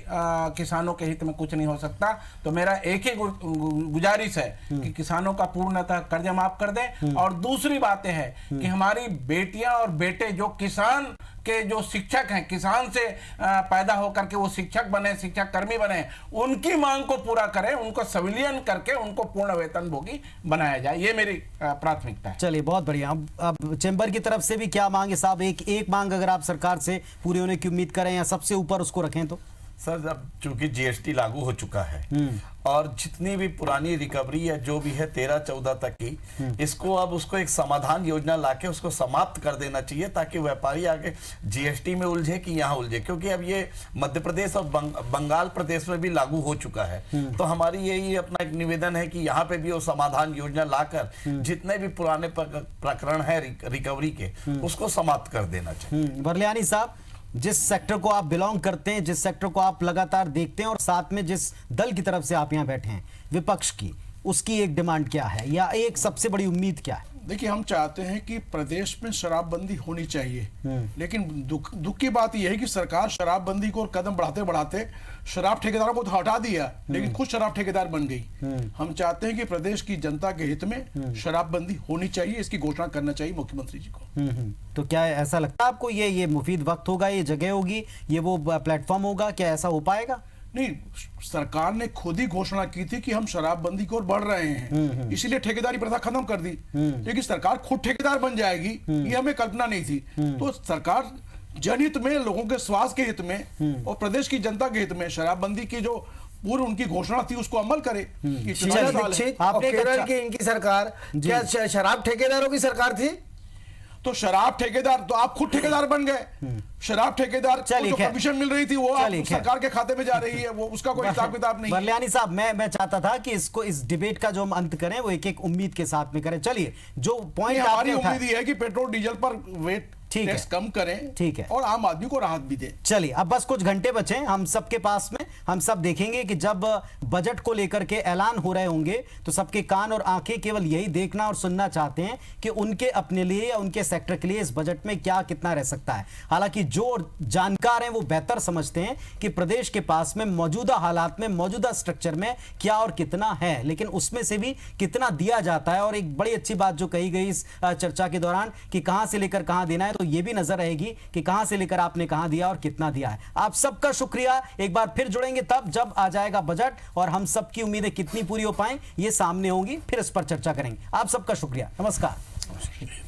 किसानों के हित में कुछ नहीं हो सकता। तो मेरा एक ही गुजारिश है कि किसानों का पूर्णतः कर्ज माफ कर दें। और दूसरी बात है कि हमारी बेटियां और बेटे जो किसान के जो शिक्षक हैं, किसान से पैदा होकर के वो शिक्षक बने, शिक्षक कर्मी बने, उनकी मांग को पूरा करें, उनको संविलियन करके उनको पूर्ण वेतन भोगी बनाया जाए, ये मेरी प्राथमिकता है। चलिए बहुत बढ़िया। अब चैम्बर की तरफ से भी क्या मांग है साहब? एक मांग अगर आप सरकार से पूरी होने की उम्मीद करें या सबसे ऊपर उसको रखें तो? सर, अब चूंकि जीएसटी लागू हो चुका है और जितनी भी पुरानी रिकवरी या जो भी है 13-14 तक की, इसको अब उसको एक समाधान योजना लाके उसको समाप्त कर देना चाहिए, ताकि व्यापारी आगे जीएसटी में उलझे कि यहाँ उलझे, क्योंकि अब ये मध्य प्रदेश और बंगाल प्रदेश में भी लागू हो चुका है। तो हमारी यही अपना एक निवेदन है कि यहाँ पे भी वो समाधान योजना लाकर जितने भी पुराने प्रकरण है रिकवरी के, उसको समाप्त कर देना चाहिए। बरलियानी साहब, जिस सेक्टर को आप बिलोंग करते हैं, जिस सेक्टर को आप लगातार देखते हैं और साथ में जिस दल की तरफ से आप यहाँ बैठे हैं विपक्ष की, उसकी एक डिमांड क्या है या एक सबसे बड़ी उम्मीद क्या है? देखिए, हम चाहते हैं कि प्रदेश में शराबबंदी होनी चाहिए, लेकिन दुख की बात यह है कि सरकार शराबबंदी को कदम बढ़ाते बढ़ाते शराब ठेकेदारों को तो हटा दिया, लेकिन खुद शराब ठेकेदार बन गई। हम चाहते हैं कि प्रदेश की जनता के हित में शराबबंदी होनी चाहिए, इसकी घोषणा करना चाहिए मुख्यमंत्री जी को। तो क्या ऐसा लगता है आपको ये मुफीद वक्त होगा, ये जगह होगी, ये वो प्लेटफॉर्म होगा, क्या ऐसा हो पाएगा? नहीं, सरकार ने खुद ही घोषणा की थी कि हम शराबबंदी की ओर बढ़ रहे हैं, इसीलिए ठेकेदारी प्रथा खत्म कर दी। लेकिन सरकार खुद ठेकेदार बन जाएगी, ये हमें कल्पना नहीं थी। तो सरकार जनहित में, लोगों के स्वास्थ्य के हित में और प्रदेश की जनता के हित में शराबबंदी की जो पूर्व उनकी घोषणा थी उसको अमल करे। केरल की इनकी सरकार क्या शराब ठेकेदारों की सरकार थी? तो शराब ठेकेदार, तो आप खुद ठेकेदार बन गए। शराब ठेकेदार को जो कमीशन मिल रही थी वो आप सरकार के खाते में जा रही है, वो उसका कोई हिसाब किताब नहीं। बरलियानी साहब, मैं चाहता था कि इस डिबेट का जो हम अंत करें वो एक उम्मीद के साथ में करें। चलिए, जो पॉइंट हमारी उम्मीद है कि पेट्रोल डीजल पर वेट टैक्स कम करें, ठीक है, और आम आदमी को राहत भी दें। चलिए, अब बस कुछ घंटे बचे हम सबके पास में। हम सब देखेंगे कि जब बजट को लेकर के ऐलान हो रहे होंगे तो सबके कान और आंखें केवल यही देखना और सुनना चाहते हैं कि उनके अपने लिए या उनके सेक्टर के लिए इस बजट में क्या कितना रह सकता है। हालांकि जो जानकार हैं वो बेहतर समझते हैं कि प्रदेश के पास में मौजूदा हालात में, मौजूदा स्ट्रक्चर में क्या और कितना है, लेकिन उसमें से भी कितना दिया जाता है। और एक बड़ी अच्छी बात जो कही गई इस चर्चा के दौरान कि कहां से लेकर कहां देना है, तो ये भी नजर रहेगी कि कहां से लेकर आपने कहां दिया और कितना दिया है। आप सबका शुक्रिया। एक बार फिर जुड़ेंगे तब जब आ जाएगा बजट और हम सबकी उम्मीदें कितनी पूरी हो पाएं ये सामने होंगी, फिर इस पर चर्चा करेंगे। आप सबका शुक्रिया, नमस्कार।